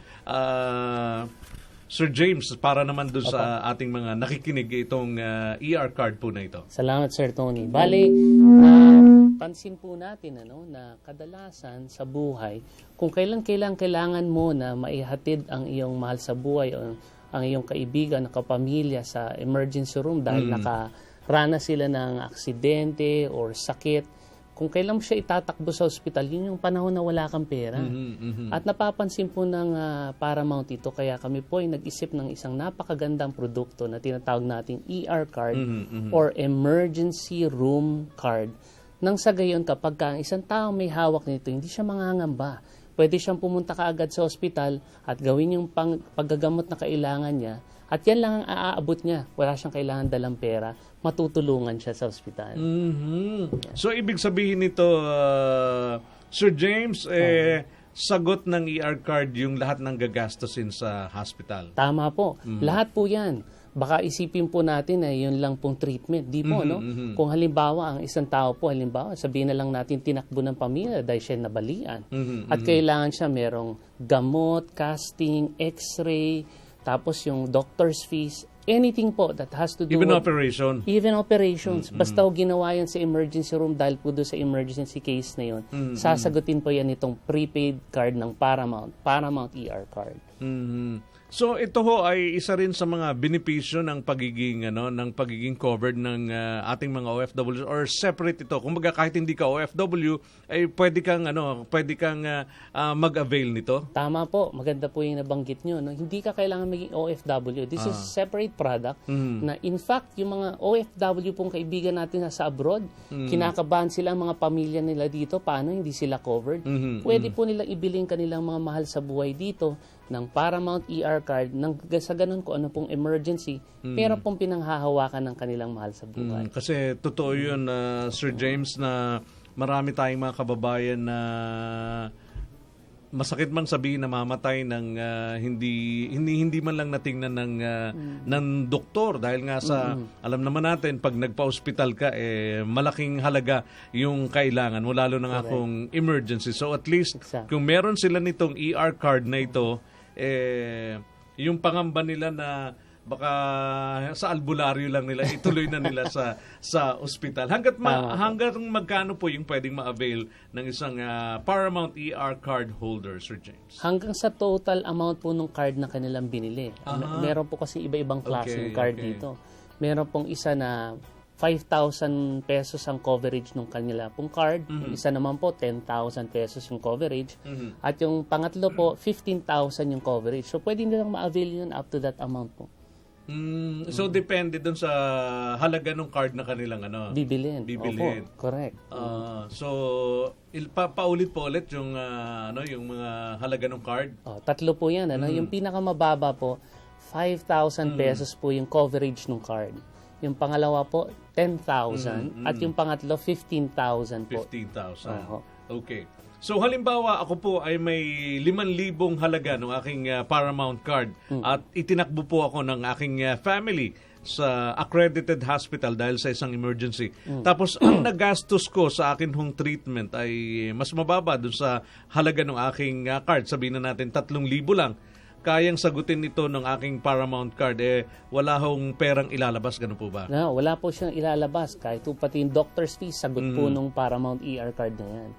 Sir James, para naman doon sa ating mga nakikinig itong ER card po na ito. Salamat, Sir Tony. Bale, pansin po natin na kadalasan sa buhay, kung kailangan mo na maihatid ang iyong mahal sa buhay o ang iyong kaibigan, kapamilya sa emergency room dahil nakarana sila ng aksidente or sakit, kung kailan mo siya itatakbo sa ospital, yun yung panahon na wala kang pera. At napapansin po ng Paramount ito, kaya kami po ay nag-isip ng isang napakagandang produkto na tinatawag nating ER card or Emergency Room Card. Nang sa gayon, kapag ang isang tao may hawak nito, hindi siya mangangamba. Pwede siyang pumunta kaagad sa ospital at gawin yung paggagamot na kailangan niya. At yan lang ang aaabot niya. Wala siyang kailangan dalang pera. Matutulungan siya sa ospital. So, ibig sabihin nito, Sir James, sagot ng ER card yung lahat ng gagastusin sa hospital. Tama po. Lahat po yan. Baka isipin po natin na yun lang pong treatment. Di po, no? Kung halimbawa, ang isang tao po, sabihin na lang natin tinakbo ng pamilya dahil siya nabalian. At kailangan siya merong gamot, casting, x-ray, tapos yung doctor's fees, anything po that has to do Even with... operation. Even operations. Basta ginawa yan sa emergency room dahil po doon sa emergency case na yun, sasagutin po yan itong prepaid card ng Paramount ER card. So ito ho ay isa rin sa mga benepisyo ng pagiging covered ng ating mga OFWs or separate ito. Kumbaga kahit hindi ka OFW ay pwede kang mag-avail nito. Tama po, maganda po yung nabanggit nyo. No? Hindi ka kailangan maging OFW. This is separate product na in fact yung mga OFW pong kaibigan natin sa abroad, kinakabahan sila ang mga pamilya nila dito, paano hindi sila covered? Pwede po nilang ibiling kanilang mga mahal sa buhay dito ng Paramount ER card sa ganun kung ano pong emergency, pero pong pinanghahawakan ng kanilang mahal sa buhay. Kasi totoo yun, Sir James, na marami tayong mga kababayan na masakit man sabihin na mamatay ng hindi man lang natingnan ng doktor dahil nga sa alam naman natin pag nagpa-hospital ka malaking halaga yung kailangan mo lalo na kung emergency. So at least kung meron sila nitong ER card na ito, yung pangamba nila na baka sa albularyo lang nila ituloy na nila sa ospital. Hanggang magkano po yung pwedeng ma-avail ng isang Paramount ER card holder, Sir James? Hanggang sa total amount po ng card na kanilang binili. Meron po kasi iba-ibang klase ng card dito. Meron pong isa na 5,000 pesos ang coverage ng kanila pong card. Yung isa naman po, 10,000 pesos yung coverage. At yung pangatlo po, 15,000 yung coverage. So, pwede nilang ma-avail yun up to that amount po. So, depende dun sa halaga ng card na kanilang bibilin. Bibilin. Opo, correct. So, paulit po ulit yung, yung mga halaga ng card? Tatlo po yan. Yung pinakamababa po, 5,000 pesos po yung coverage ng card. Yung pangalawa po, 10,000. At yung pangatlo, 15,000 po. 15,000. Okay. So halimbawa, ako po ay may 5,000 halaga ng aking Paramount card at itinakbo po ako ng aking family sa accredited hospital dahil sa isang emergency. Tapos ang nagastos ko sa akin hong treatment ay mas mababa dun sa halaga ng aking card. Sabihin na natin 3,000 lang. Kayang sagutin ito ng aking Paramount card, wala hong perang ilalabas, ganun po ba? No, wala po siyang ilalabas. Kahit pati yung doctor's fees, sagot po nung Paramount ER card na yan.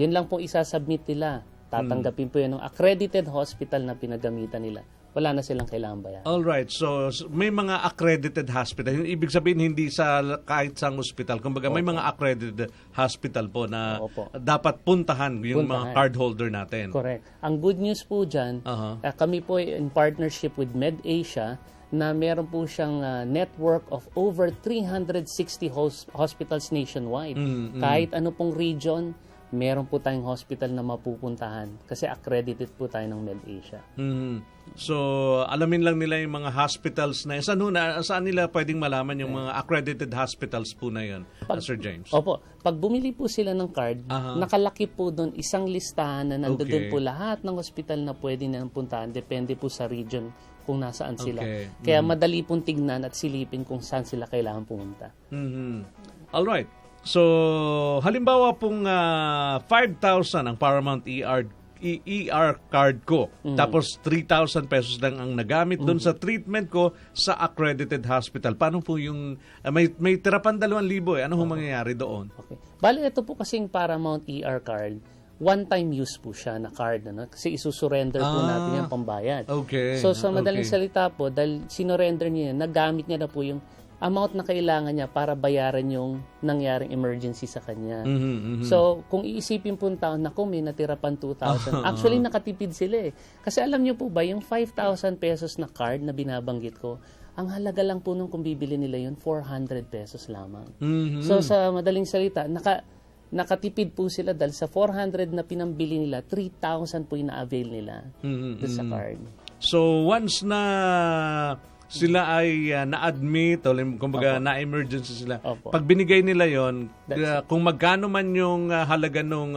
Yan lang po isasubmit nila. Tatanggapin po yan ng accredited hospital na pinagamitan nila. wala na silang kailangan bayaran. Alright, so may mga accredited hospital. Yung ibig sabihin hindi sa kahit sang hospital. Kumbaga may mga accredited hospital po na dapat puntahan yung mga card holder natin. Correct. Ang good news po dyan, kami po in partnership with MedAsia na meron po siyang network of over 360 hospitals nationwide. Kahit ano pong region, meron po tayong hospital na mapupuntahan kasi accredited po tayo ng MedAsia. So, alamin lang nila yung mga hospitals na yun. Saan nila pwedeng malaman yung mga accredited hospitals po na yun, Sir James? Opo. Pag bumili po sila ng card, nakalaki po doon isang listahan na nandoon po lahat ng hospital na pwede nilang puntahan. Depende po sa region kung nasaan sila. Kaya madali pong tignan at silipin kung saan sila kailangan pumunta. Alright. So, halimbawa pong 5,000 ang Paramount ER card ko. Tapos 3,000 pesos lang ang nagamit doon sa treatment ko sa accredited hospital. Paano po yung may tirapan 2,000 Ano hong mangyayari doon? Okay. Bale, ito po kasing Paramount ER card, one-time use po siya na card. Kasi isusurrender po natin yung pambayad. Okay. So, sa madaling salita po, dahil sinorender niya, nagamit niya na po yung amount na kailangan niya para bayaran yung nangyaring emergency sa kanya. So, kung iisipin po ng taon, naku, may natira pang 2,000. Actually, nakatipid sila eh. Kasi alam niyo po ba, yung 5,000 pesos na card na binabanggit ko, ang halaga lang po nung kung bibili nila yun, 400 pesos lamang. So, sa madaling salita, nakatipid po sila dahil sa 400 na pinambili nila, 3,000 po yung na-avail nila sa card. So, once na sila ay na-admit o kumbaga na-emergency sila. Pag binigay nila yon, kung magkano man yung halaga nung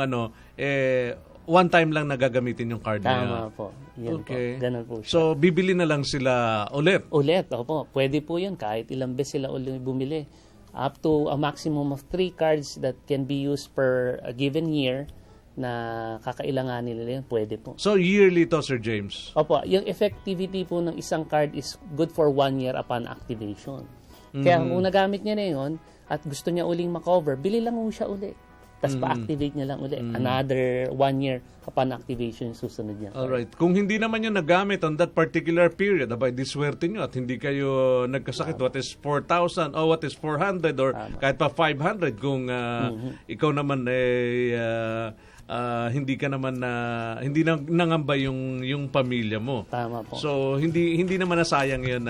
one time lang nagagamitin yung card na yun. Tama po. Yan po. Ganun po siya. So, bibili na lang sila ulit? Ulit, opo. Pwede po yun. Kahit ilang beses sila ulit bumili. Up to a maximum of 3 cards that can be used per a given year na kakailanganin nila yun, pwede po. So, yearly to, Sir James? Opo, yung effectivity po ng isang card is good for 1 year upon activation. Kaya kung nagamit niya na yun at gusto niya uling makover, bili lang mo siya uli. Tapos pa-activate niya lang uli. Another 1 year upon activation yung susunod niya. Alright. Kung hindi naman yung nagamit on that particular period, abay, diswerte nyo at hindi kayo nagkasakit, what is 4,000 o what is 400 or kahit pa 500 kung ikaw naman hindi ka naman hindi nangamba yung pamilya mo. Tama po. So hindi naman nasayang 'yun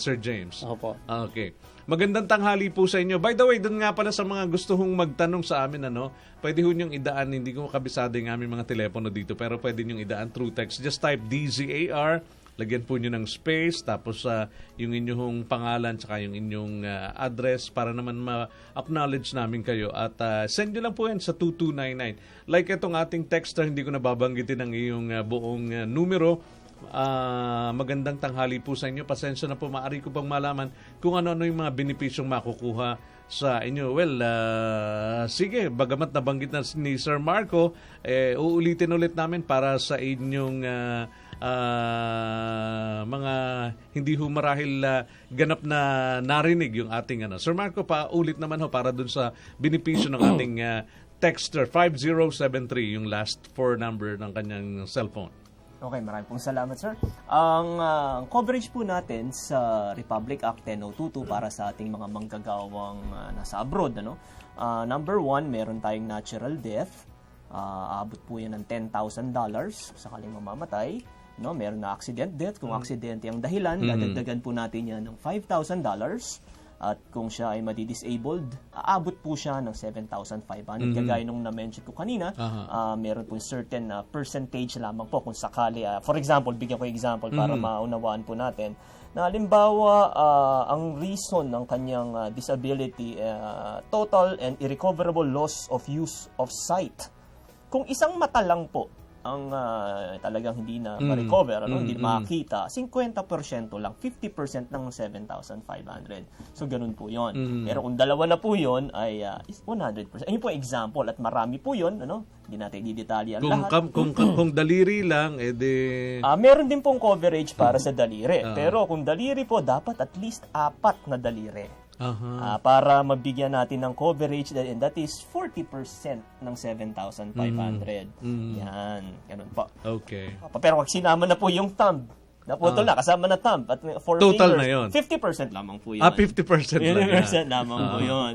Sir James. Opo. Okay. Magandang tanghali po sa inyo. By the way, doon nga pala sa mga gusto hong magtanong sa amin, pwede ho niyong idaan, hindi ko makabisado yung aming mga telepono dito, pero pwede niyong idaan through text. Just type DZAR, lagyan po niyo ng space, tapos yung inyong pangalan, tsaka yung inyong address para naman ma-acknowledge namin kayo. At send nyo lang po yan sa 2299. Like itong ating texter, hindi ko nababanggitin ang iyong buong numero. Magandang tanghali po sa inyo. Pasensya na po, maaari ko pang malaman kung ano-ano yung mga benepisyong makukuha sa inyo. Well, sige, bagamat nabanggit na ni Sir Marco, uulitin ulit namin para sa inyong mga hindi ho marahil ganap na narinig yung ating Sir Marco, paulit naman ho para dun sa benepisyo ng ating texter 5073, yung last 4 number ng kanyang cellphone. Okay, maraming pong salamat, sir. Ang coverage po natin sa Republic Act 10022 para sa ating mga manggagawang nasa abroad, number 1, meron tayong natural death. Abot po yan ng $10,000 sakaling mamamatay. Meron na accident death. Kung aksidente ang dahilan, dadagdagan po natin yan ng $5,000. At kung siya ay madi-disabled, aabot po siya ng 7,500. Kagaya nung na-mention ko kanina, meron po certain percentage lamang po kung sakali. For example, bigyan ko example para maunawaan po natin. Na halimbawa, ang reason ng kanyang disability, total and irrecoverable loss of use of sight. Kung isang mata lang po ang talagang hindi na ma-recover, hindi na makakita, 50% lang, 50% ng 7,500. So, ganun po yon. Pero kung dalawa na po yon ay 100%. Ayun po example at marami po yon, hindi natin didetalye ang lahat. Kung daliri lang, edi... meron din pong coverage para sa daliri. Pero kung daliri po, dapat at least 4 na daliri. Para mabigyan natin ng coverage, and that is 40% ng 7,500. Yan, ganun po. Okay. Pero pag sinama na po yung thumb, Naputol na, kasama na thumb at 4 Total fingers. na yun. 50% lamang po yun. 50% lang yan. 50% lamang po yun.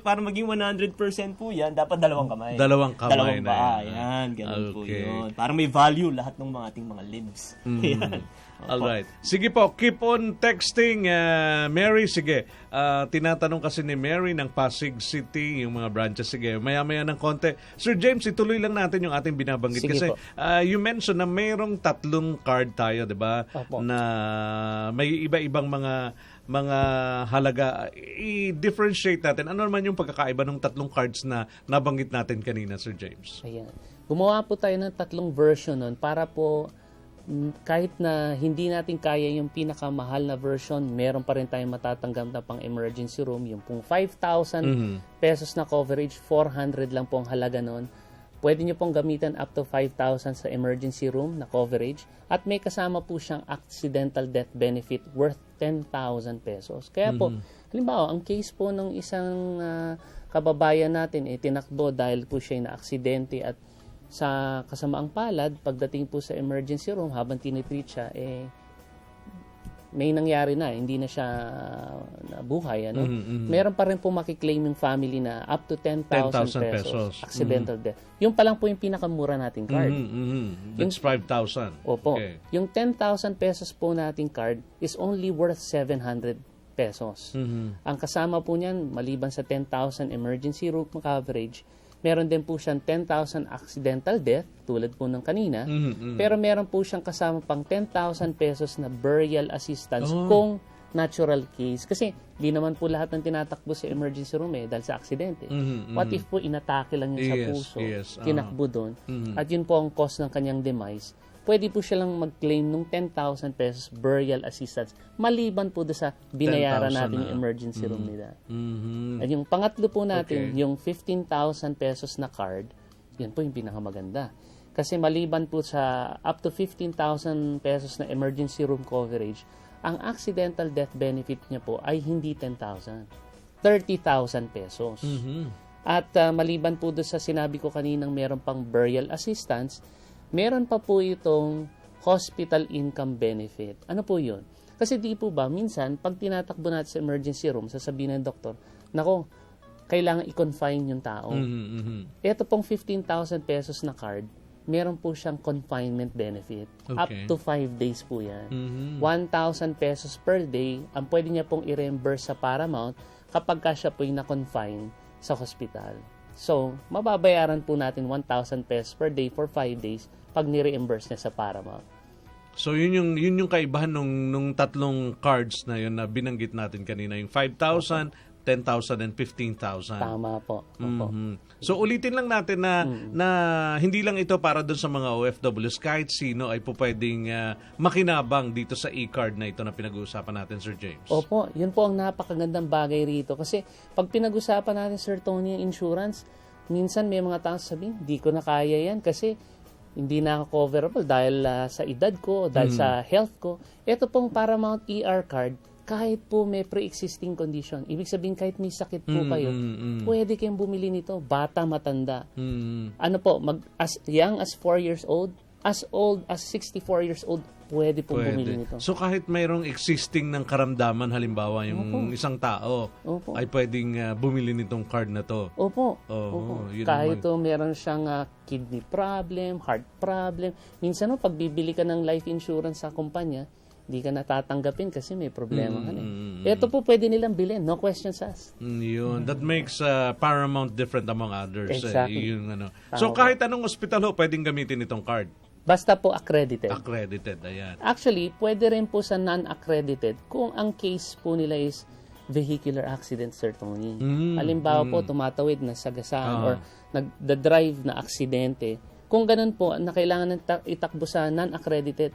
Para maging 100% po yan, dapat dalawang kamay. Dalawang kamay Dalawang na paa. yan. Yan, ganun po Okay. yun. Para may value lahat ng mga ating mga limbs. Yan. Alright. Sige po, keep on texting, Mary. Sige, tinatanong kasi ni Mary ng Pasig City, yung mga branches. Sige, maya-maya ng konti. Sir James, ituloy lang natin yung ating binabanggit. Sige Kasi po. you mentioned na mayroong 3 card tayo, di ba? Opo. Na may iba-ibang mga halaga. I-differentiate natin. Ano naman yung pagkakaiba ng 3 cards na nabanggit natin kanina, Sir James? Ayan. Gumawa po tayo ng 3 version nun para po kahit na hindi natin kaya yung pinakamahal na version, meron pa rin tayong matatanggap na pang emergency room. Yung pong 5,000 pesos na coverage, 400 lang pong halaga nun. Pwede nyo pong gamitan up to 5,000 sa emergency room na coverage. At may kasama po siyang accidental death benefit worth 10,000 pesos. Kaya po, halimbawa, ang case po ng isang kababayan natin, tinakbo dahil po siya na aksidente at sa kasamaang palad, pagdating po sa emergency room, habang tinitreat siya, may nangyari na, hindi na siya nabuhay. Ano? Meron pa rin po makiklaim yung family na up to 10,000 pesos accidental death. Yung pa lang po yung pinakamura nating card. That's 5,000. Opo. Okay. Yung 10,000 pesos po nating card is only worth 700 pesos. Ang kasama po niyan, maliban sa 10,000 emergency room coverage, meron din po siyang 10,000 accidental death, tulad po ng kanina, pero meron po siyang kasama pang 10,000 pesos na burial assistance kung natural case. Kasi di naman po lahat ng tinatakbo sa emergency room dahil sa aksidente. What if po inatake lang yun sa puso, tinakbo doon, at yun po ang cause ng kanyang demise, pwede po siya lang mag-claim ng 10,000 pesos burial assistance maliban po doon sa binayaran 10,000 natin na. yung emergency room nila. At yung pangatlo po natin, yung 15,000 pesos na card, yun po yung pinakamaganda. Kasi maliban po sa up to 15,000 pesos na emergency room coverage, ang accidental death benefit niya po ay hindi 10,000, 30,000 pesos. At maliban po doon sa sinabi ko kaninang meron pang burial assistance, meron pa po itong hospital income benefit. Ano po yun? Kasi di po ba, minsan, pag tinatakbo natin sa emergency room, sasabihin ng doktor, nako, kailangan i-confine yung tao. Ito pong 15,000 pesos na card, meron po siyang confinement benefit. Up to 5 days po yan. 1,000 pesos per day, ang pwede niya pong i-reimburse sa Paramount kapag ka siya po yung na-confine sa hospital. So, mababayaran po natin 1,000 pesos per day for 5 days pag ni-reimburse niya sa Paramount. So, yun yung kaibahan nung 3 cards na yun na binanggit natin kanina. Yung 5,000, 10,000, and 15,000. Tama po. Opo. So, ulitin lang natin na hindi lang ito para doon sa mga OFWs. Kahit sino ay po pwedeng makinabang dito sa e-card na ito na pinag-uusapan natin, Sir James. Opo, yun po ang napakagandang bagay rito. Kasi pag pinag-usapan natin, Sir Tony, ang insurance, minsan may mga tao sabihin, di ko na kaya yan kasi hindi na ako coverable dahil sa edad ko, dahil sa health ko. Ito pong Paramount ER card, kahit po may pre-existing condition, ibig sabihin kahit may sakit po kayo, pwede kayong bumili nito, bata, matanda. Ano po, as young as 4 years old, as old as 64 years old, pwede pong bumili nito. So kahit mayroong existing ng karamdaman, halimbawa yung isang tao, ay pwedeng bumili nitong card na to. Opo. Yun Kahit meron siyang kidney problem, heart problem. Minsan pag bibili ka ng life insurance sa kumpanya, di ka natatanggapin kasi may problema ka. Ito po pwede nilang bilhin, no questions asked. Yun. That makes Paramount different among others. Exactly. So kahit anong ospital pwedeng gamitin itong card? Basta po accredited. Accredited, ayan. Actually, pwede rin po sa non-accredited kung ang case po nila is vehicular accident, Sir Tony. Halimbawa po, tumatawid na sagasaan or nagda-drive na aksidente. Kung ganun po, na kailangan itakbo sa non-accredited,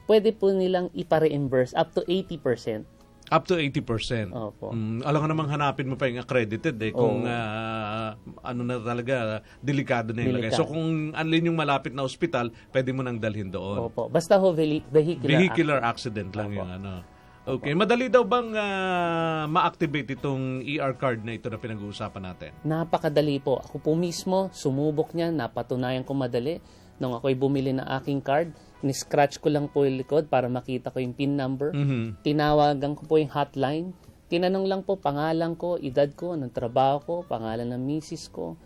pwede po nilang ipa-reimburse up to 80%. Up to 80%. Opo. Alam ko namang hanapin mo pa yung accredited kung ano na talaga, delikado na yung lagay. So kung anlin yung malapit na ospital, pwede mo nang dalhin doon. Opo. Basta vehicular accident lang yung ano. Okay. Madali daw bang ma-activate itong ER card na ito na pinag-uusapan natin? Napakadali po. Ako po mismo, sumubok niya, napatunayan ko madali. nung ako'y bumili ng aking card, ni-scratch ko lang po yung likod para makita ko yung PIN number. Tinawagan ko po yung hotline. Tinanong lang po pangalan ko, edad ko, anong trabaho ko, pangalan ng misis ko,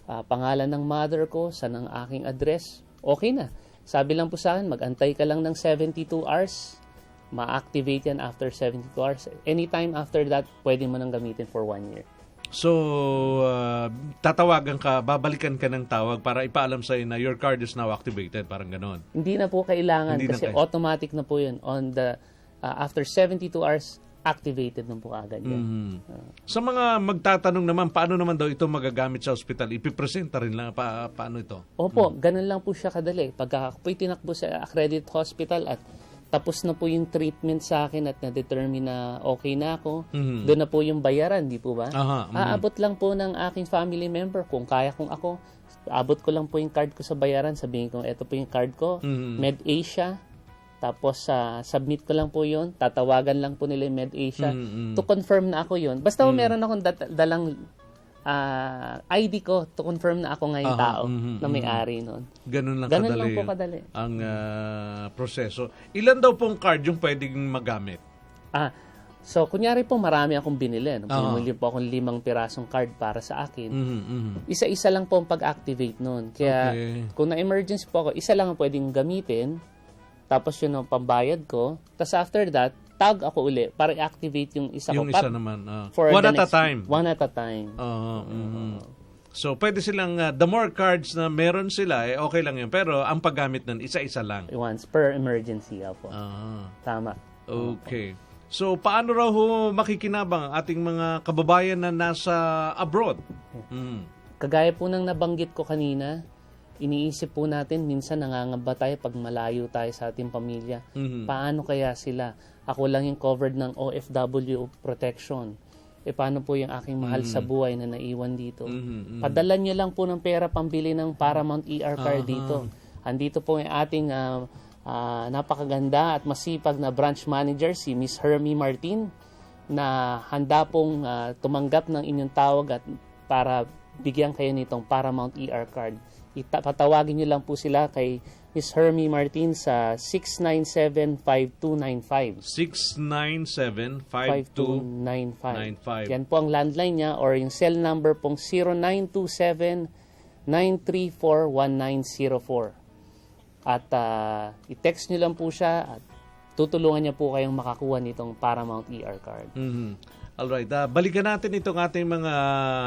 pangalan ng mother ko, saan ang aking address. Okay na. Sabi lang po sa akin, mag-antay ka lang ng 72 hours. Ma-activate yan after 72 hours. Anytime after that, pwede mo nang gamitin for 1 year. So, tatawagan ka, babalikan ka ng tawag para ipaalam sa'yo na your card is now activated, parang ganon. Hindi na po kailangan kasi automatic na po yun. On the, after 72 hours, activated na po agad yan. Sa mga magtatanong naman, paano naman daw ito magagamit sa ospital? Ipipresenta rin lang, paano ito? Opo, ganun lang po siya kadali. Pag ako'y tinakbo sa accredited hospital at tapos na po yung treatment sa akin at na-determine na okay na ako, doon na po yung bayaran, di po ba? Aabot lang po ng aking family member kung kaya kong ako. Abot ko lang po yung card ko sa bayaran, sabihin ko, eto po yung card ko, MedAsia. Tapos submit ko lang po yun, tatawagan lang po nila yung MedAsia to confirm na ako yun. Basta meron akong dalang ID ko to confirm na ako ngayong tao na may-ari nun. Ganun lang po kadali ang proseso. Ilan daw pong card yung pwedeng magamit? So, kunyari po marami akong binili. Pinamili po akong 5 pirasong card para sa akin. Isa-isa lang po ang pag-activate nun. Kaya kung na-emergency po ako, isa lang ang pwedeng gamitin. Tapos yun ang pambayad ko. Tapos after that, tag ako uli para i-activate yung isa ko. Yung isa naman. One at a time. One at a time. So, pwede silang, the more cards na meron sila, okay lang yun. Pero ang paggamit nun, isa-isa lang. Once per emergency, po. Tama. Okay. So, paano raw ho makikinabang ang ating mga kababayan na nasa abroad? Kagaya po ng nabanggit ko kanina, iniisip po natin, minsan nangangamba tayo pag malayo tayo sa ating pamilya. Paano kaya sila? Ako lang yung covered ng OFW protection. Paano po yung aking mahal sa buhay na naiwan dito? Padala nyo lang po ng pera pambili ng Paramount ER card dito. Andito po yung ating napakaganda at masipag na branch manager, si Miss Hermie Martin, na handa pong tumanggap ng inyong tawag at para bigyan kayo nitong Paramount ER card. Patawagin nyo lang po sila kay Miss Hermie Martin sa 697-5295. 697-5295. Yan po ang landline niya or yung cell number pong 0927-934-1904. At i-text nyo lang po siya at tutulungan niya po kayong makakuha nitong Paramount ER card. Alright, balikan natin itong ating mga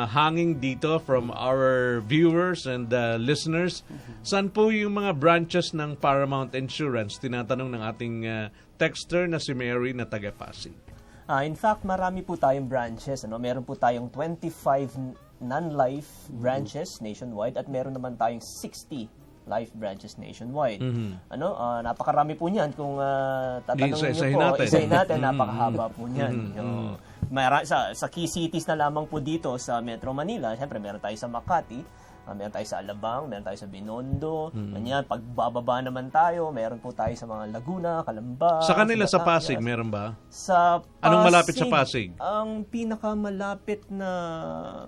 hanging dito from our viewers and listeners. Saan po yung mga branches ng Paramount Insurance? Tinatanong ng ating texter na si Mary na taga-Pasig. In fact, marami po tayong branches. Meron po tayong 25 non-life branches nationwide at meron naman tayong 60 life branches nationwide. Napakarami po niyan. Kung tatanungin niyo po, isahin natin, napakahaba po niyan. Sa key cities na lamang po dito sa Metro Manila, siyempre meron tayo sa Makati, meron tayo sa Alabang, meron tayo sa Binondo, ganyan. Pag bababa naman tayo, meron po tayo sa mga Laguna, Calamba. Sa kanila sa Pasig, meron ba? Sa Pasig, anong malapit sa Pasig? Ang pinakamalapit na,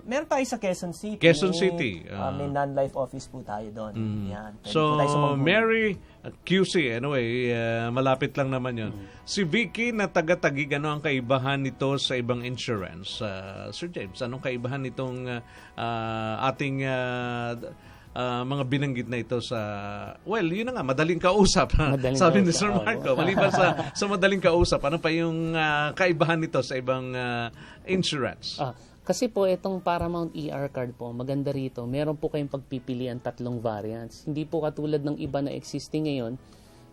meron tayo sa Quezon City. Quezon City. May non-life office po tayo doon. Yan. So, Mary QC, anyway, malapit lang naman yun. Si Vicky na taga-Tagig, ano ang kaibahan nito sa ibang insurance? Sir James, anong kaibahan nitong ating mga binanggit na ito sa, well, yun na nga, madaling kausap. Sabi ni Sir Marco, maliban sa madaling kausap, ano pa yung kaibahan nito sa ibang insurance? Kasi po itong Paramount ER card po, maganda rito, meron po kayong pagpipilian 3 variants. Hindi po katulad ng iba na existing ngayon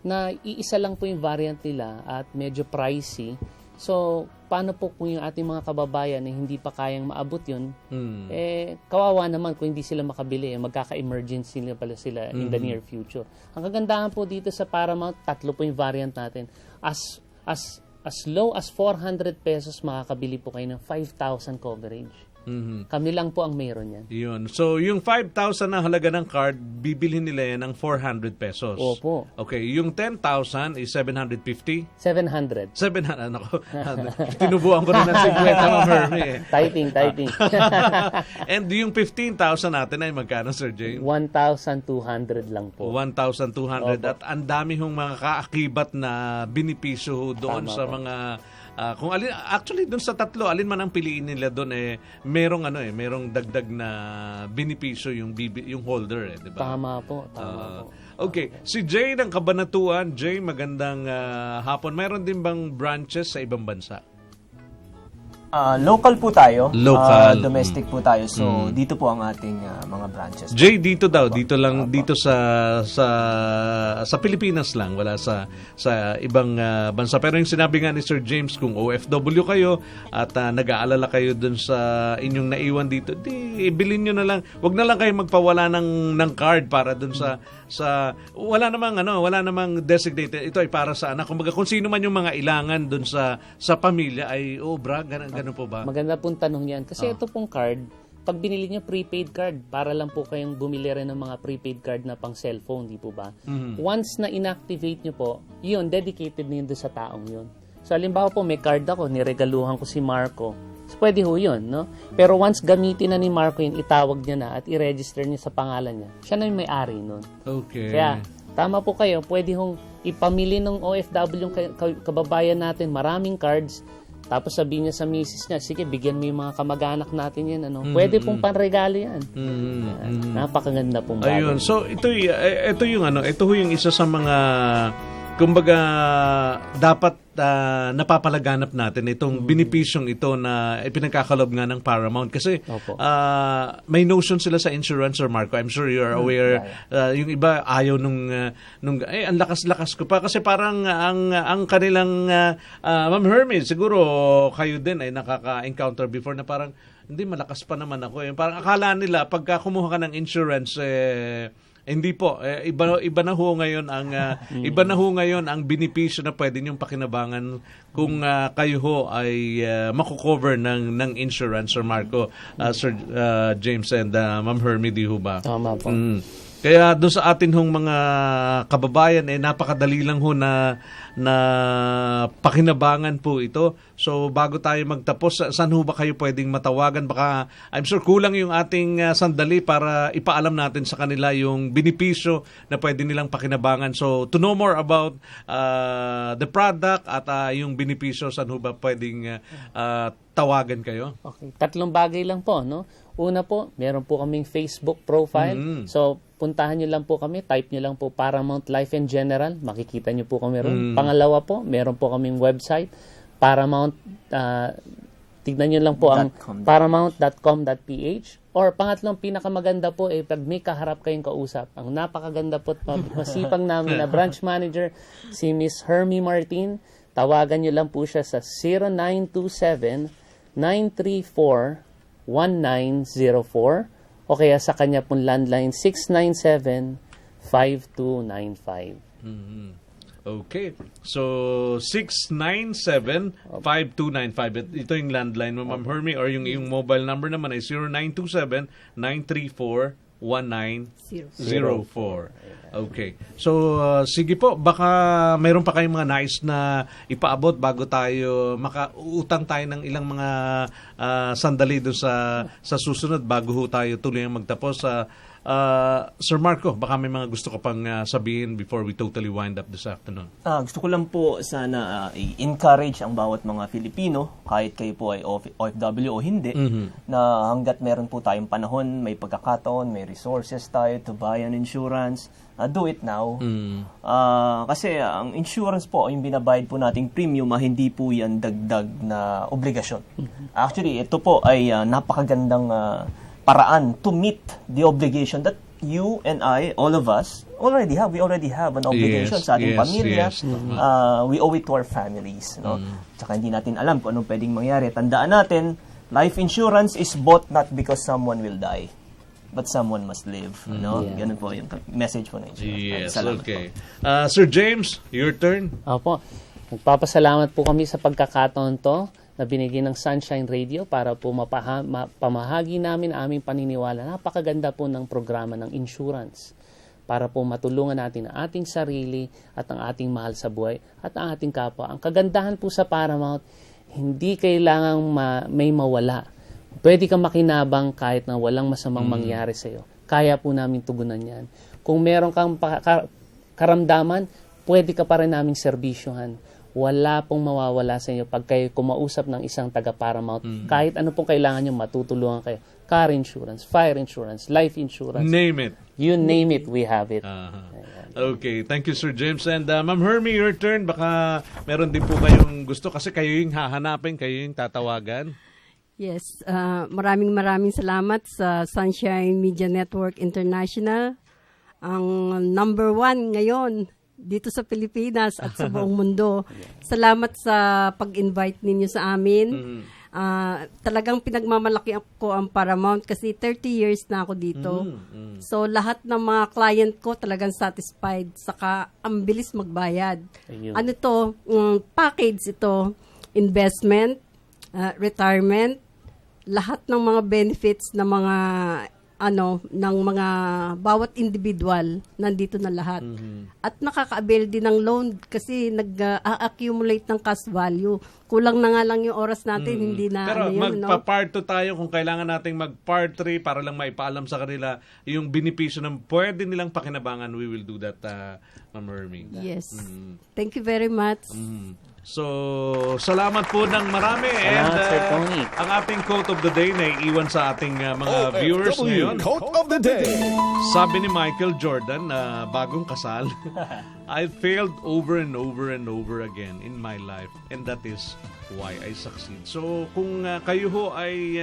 na iisa lang po yung variant nila at medyo pricey. So, paano po kung yung ating mga kababayan na hindi pa kayang maabot yun, kawawa naman kung hindi sila makabili, magkaka-emergency na pala sila in the near future. Ang kagandahan po dito sa Paramount, 3 po yung variant natin. As low as 400 pesos makakabili po kayo ng 5,000 coverage. Kami lang po ang mayroon yan. Yun. So, yung 5,000 na halaga ng card, bibilhin nila yan ng 400 pesos. Opo. Okay. Yung 10,000 is 750? 700. 700. Nako. Tinubuan ko rin ng 50, Ma'am Hermie. Typing. And yung 15,000 natin ay magkano, Sir James? 1,200 lang po. 1,200. At ang dami hong mga kaakibat na binipisyo doon sa mga kung alin, actually doon sa tatlo, alin man ang piliin nila doon merong dagdag na benepisyo yung holder, di ba? Tama po. Okay, si Jay ng Cabanatuan. Jay, magandang hapon. Mayroon din bang branches sa ibang bansa? Local po tayo. Local. Domestic po tayo. So, dito po ang ating mga branches. Jay, dito daw. Dito lang, dito sa Pilipinas lang. Wala sa ibang bansa. Pero yung sinabi nga ni Sir James, kung OFW kayo at nag-aalala kayo dun sa inyong naiwan dito, ibilin nyo na lang. Huwag na lang kayo magpawala ng card para dun sa wala namang designated. Ito ay para sa anak. Kung sino man yung mga ilangan dun sa pamilya ay, ganun po ba? Maganda pong tanong yan. Kasi ito pong card, pag binili nyo prepaid card, para lang po kayong bumili rin ng mga prepaid card na pang cellphone, di po ba? Once na inactivate nyo po, yun, dedicated na yun doon sa taong yun. So, halimbawa po, may card ako, niregaluhan ko si Marco. So, pwede ho yun, no? Pero once gamitin na ni Marco yun, itawag niya na at i-register niya sa pangalan niya. Siya na yung may-ari nun. Okay. Kaya, tama po kayo, pwede hong ipamili ng OFW yung kababayan natin, maraming cards. Tapos sabihin niya sa misis niya, sige, bigyan mo yung mga kamag-anak natin yan. Pwede pong panregalo yan. Napakaganda pong bagay. Ayun. So, ito yung isa sa mga, kumbaga, dapat napapalaganap natin itong binipisyong ito na ipinagkakalob nga ng Paramount. Kasi may notion sila sa insurance, Sir Marco. I'm sure you are aware. Yung iba ayaw nung ang lakas-lakas ko pa. Kasi parang ang kanilang Ma'am Hermie, siguro kayo din ay nakaka-encounter before na parang hindi, malakas pa naman ako. Parang akala nila pagka kumuha ka ng insurance, hindi po, iba na ho ngayon ang benepisyo na pwede niyong pakinabangan kung kayo ho ay mako-cover ng insurance, Sir Marco, Sir James and Ma'am Hermie, di ho ba? Tama po. Kaya doon sa atin hong mga kababayan, napakadali lang ho na pakinabangan po ito. So, bago tayo magtapos, saan ho ba kayo pwedeng matawagan? Baka, I'm sure kulang yung ating sandali para ipaalam natin sa kanila yung benepisyo na pwede nilang pakinabangan. So, to know more about the product at yung benepisyo, saan ho ba pwedeng tawagan kayo? Okay. 3 bagay lang po, no? Una po, meron po kaming Facebook profile. So, puntahan nyo lang po kami, type nyo lang po Paramount Life in General, makikita nyo po kami ron. Pangalawa po, meron po kaming website, Paramount, tignan nyo lang po ang paramount.com.ph. Or pangatlong pinakamaganda po, pag may kaharap kayong kausap, ang napakaganda po at masipang namin na branch manager, si Miss Hermie Martin. Tawagan nyo lang po siya sa 0927-934-1904 o kaya sa kanya pong landline 697-5295. Okay. So, 697-5295. Ito yung landline mo, Ma'am Hermie, or yung mobile number naman ay 0927-934-1904. Okay. So, sige po, baka mayroon pa kayong mga nais na ipaabot bago tayo makautang tayo ng ilang mga sandali doon sa susunod bago ho tayo tuloy ang magtapos. Sir Marco, baka may mga gusto ka pang sabihin before we totally wind up this afternoon. Gusto ko lang po sana i-encourage ang bawat mga Filipino, kahit kayo po ay OFW o hindi, na hanggat meron po tayong panahon, may pagkakataon, may resources tayo to buy an insurance, do it now. Kasi ang insurance po, yung binabayad po nating premium, hindi po yan dagdag na obligasyon. Actually, ito po ay napakagandang paraan to meet the obligation that you and I, all of us, already have. We already have an obligation sa ating pamilya. We owe it to our families. No? Tsaka hindi natin alam kung anong pwedeng mangyari. Tandaan natin, life insurance is bought not because someone will die, but someone must live. No? Ganun po yung message po na insurance. Yes, okay. Sir James, your turn. Opo. Nagpapasalamat po kami sa pagkakataon to na binigay ng Sunshine Radio para po pamahagi namin ang aming paniniwala. Napakaganda po ng programa ng insurance para po matulungan natin ang ating sarili at ang ating mahal sa buhay at ang ating kapwa. Ang kagandahan po sa Paramount, hindi kailangang may mawala. Pwede kang makinabang kahit na walang masamang mangyari sa iyo. Kaya po namin tugunan yan. Kung meron kang karamdaman, pwede ka pa rin naming serbisyohan. Wala pong mawawala sa inyo pag kayo kumausap ng isang taga-Paramount. Kahit ano pong kailangan nyo, matutulungan kayo. Car insurance, fire insurance, life insurance. Name it. You name it, we have it. Okay, thank you, Sir James. And Ma'am Hermie, your turn. Baka meron din po kayong gusto kasi kayo yung hahanapin, kayo yung tatawagan. Yes, maraming salamat sa Sunshine Media Network International. Ang number 1 ngayon dito sa Pilipinas at sa buong mundo. Salamat sa pag-invite ninyo sa amin. Talagang pinagmamalaki ko ang Paramount kasi 30 years na ako dito. So lahat ng mga client ko talagang satisfied, saka ang bilis magbayad. Ano to? Package ito, investment, retirement, lahat ng mga benefits ng mga ng mga bawat individual nandito na lahat. At nakaka-avail din ng loan kasi nag-accumulate ng cash value. Kulang na nga lang yung oras natin, hindi na Pero magpa-part 2 tayo kung kailangan nating mag-part 3 para lang maipaalam sa kanila yung benepisyo ng pwede nilang pakinabangan. We will do that, Ma'am Hermie. Yes. Thank you very much. So, salamat po ng marami. Salamat, And Sir Tony. ang ating quote of the day na iiwan sa ating mga viewers ngayon. Quote of the day. Sabi ni Michael Jordan na bagong kasal, I failed over and over and over again in my life, and that is why I succeed. So, kung kayo ho ay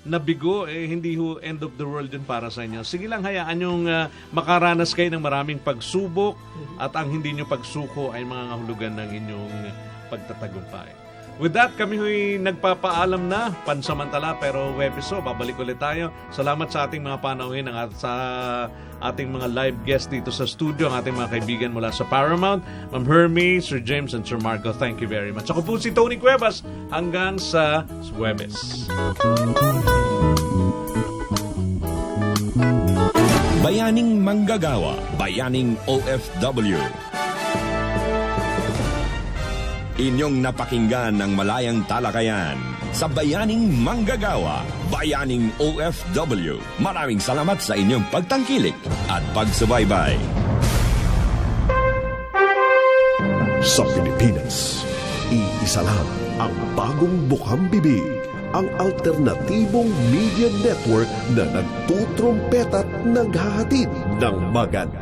nabigo, hindi ho end of the world yun para sa inyo. Sige lang, hayaan yung makaranas kayo ng maraming pagsubok at ang hindi nyo pagsuko ay mga hulugan ng inyong pagtatagumpay. With that, kami ho'y nagpapaalam na pansamantala pero Webiso, babalik ulit tayo. Salamat sa ating mga panauhin at sa ating mga live guests dito sa studio, ang ating mga kaibigan mula sa Paramount, Ma'am Hermie, Sir James, and Sir Marco. Thank you very much. Ako po si Tony Cuevas hanggang sa Webes. Bayaning Manggagawa, Bayaning OFW. Inyong napakinggan ng malayang talakayan sa Bayaning Manggagawa, Bayaning OFW. Maraming salamat sa inyong pagtangkilik at pagsubaybay. Sa Pilipinas, iisa lang ang bagong bukang bibig, ang alternatibong media network na nagtutrumpet at naghahatid ng maganda.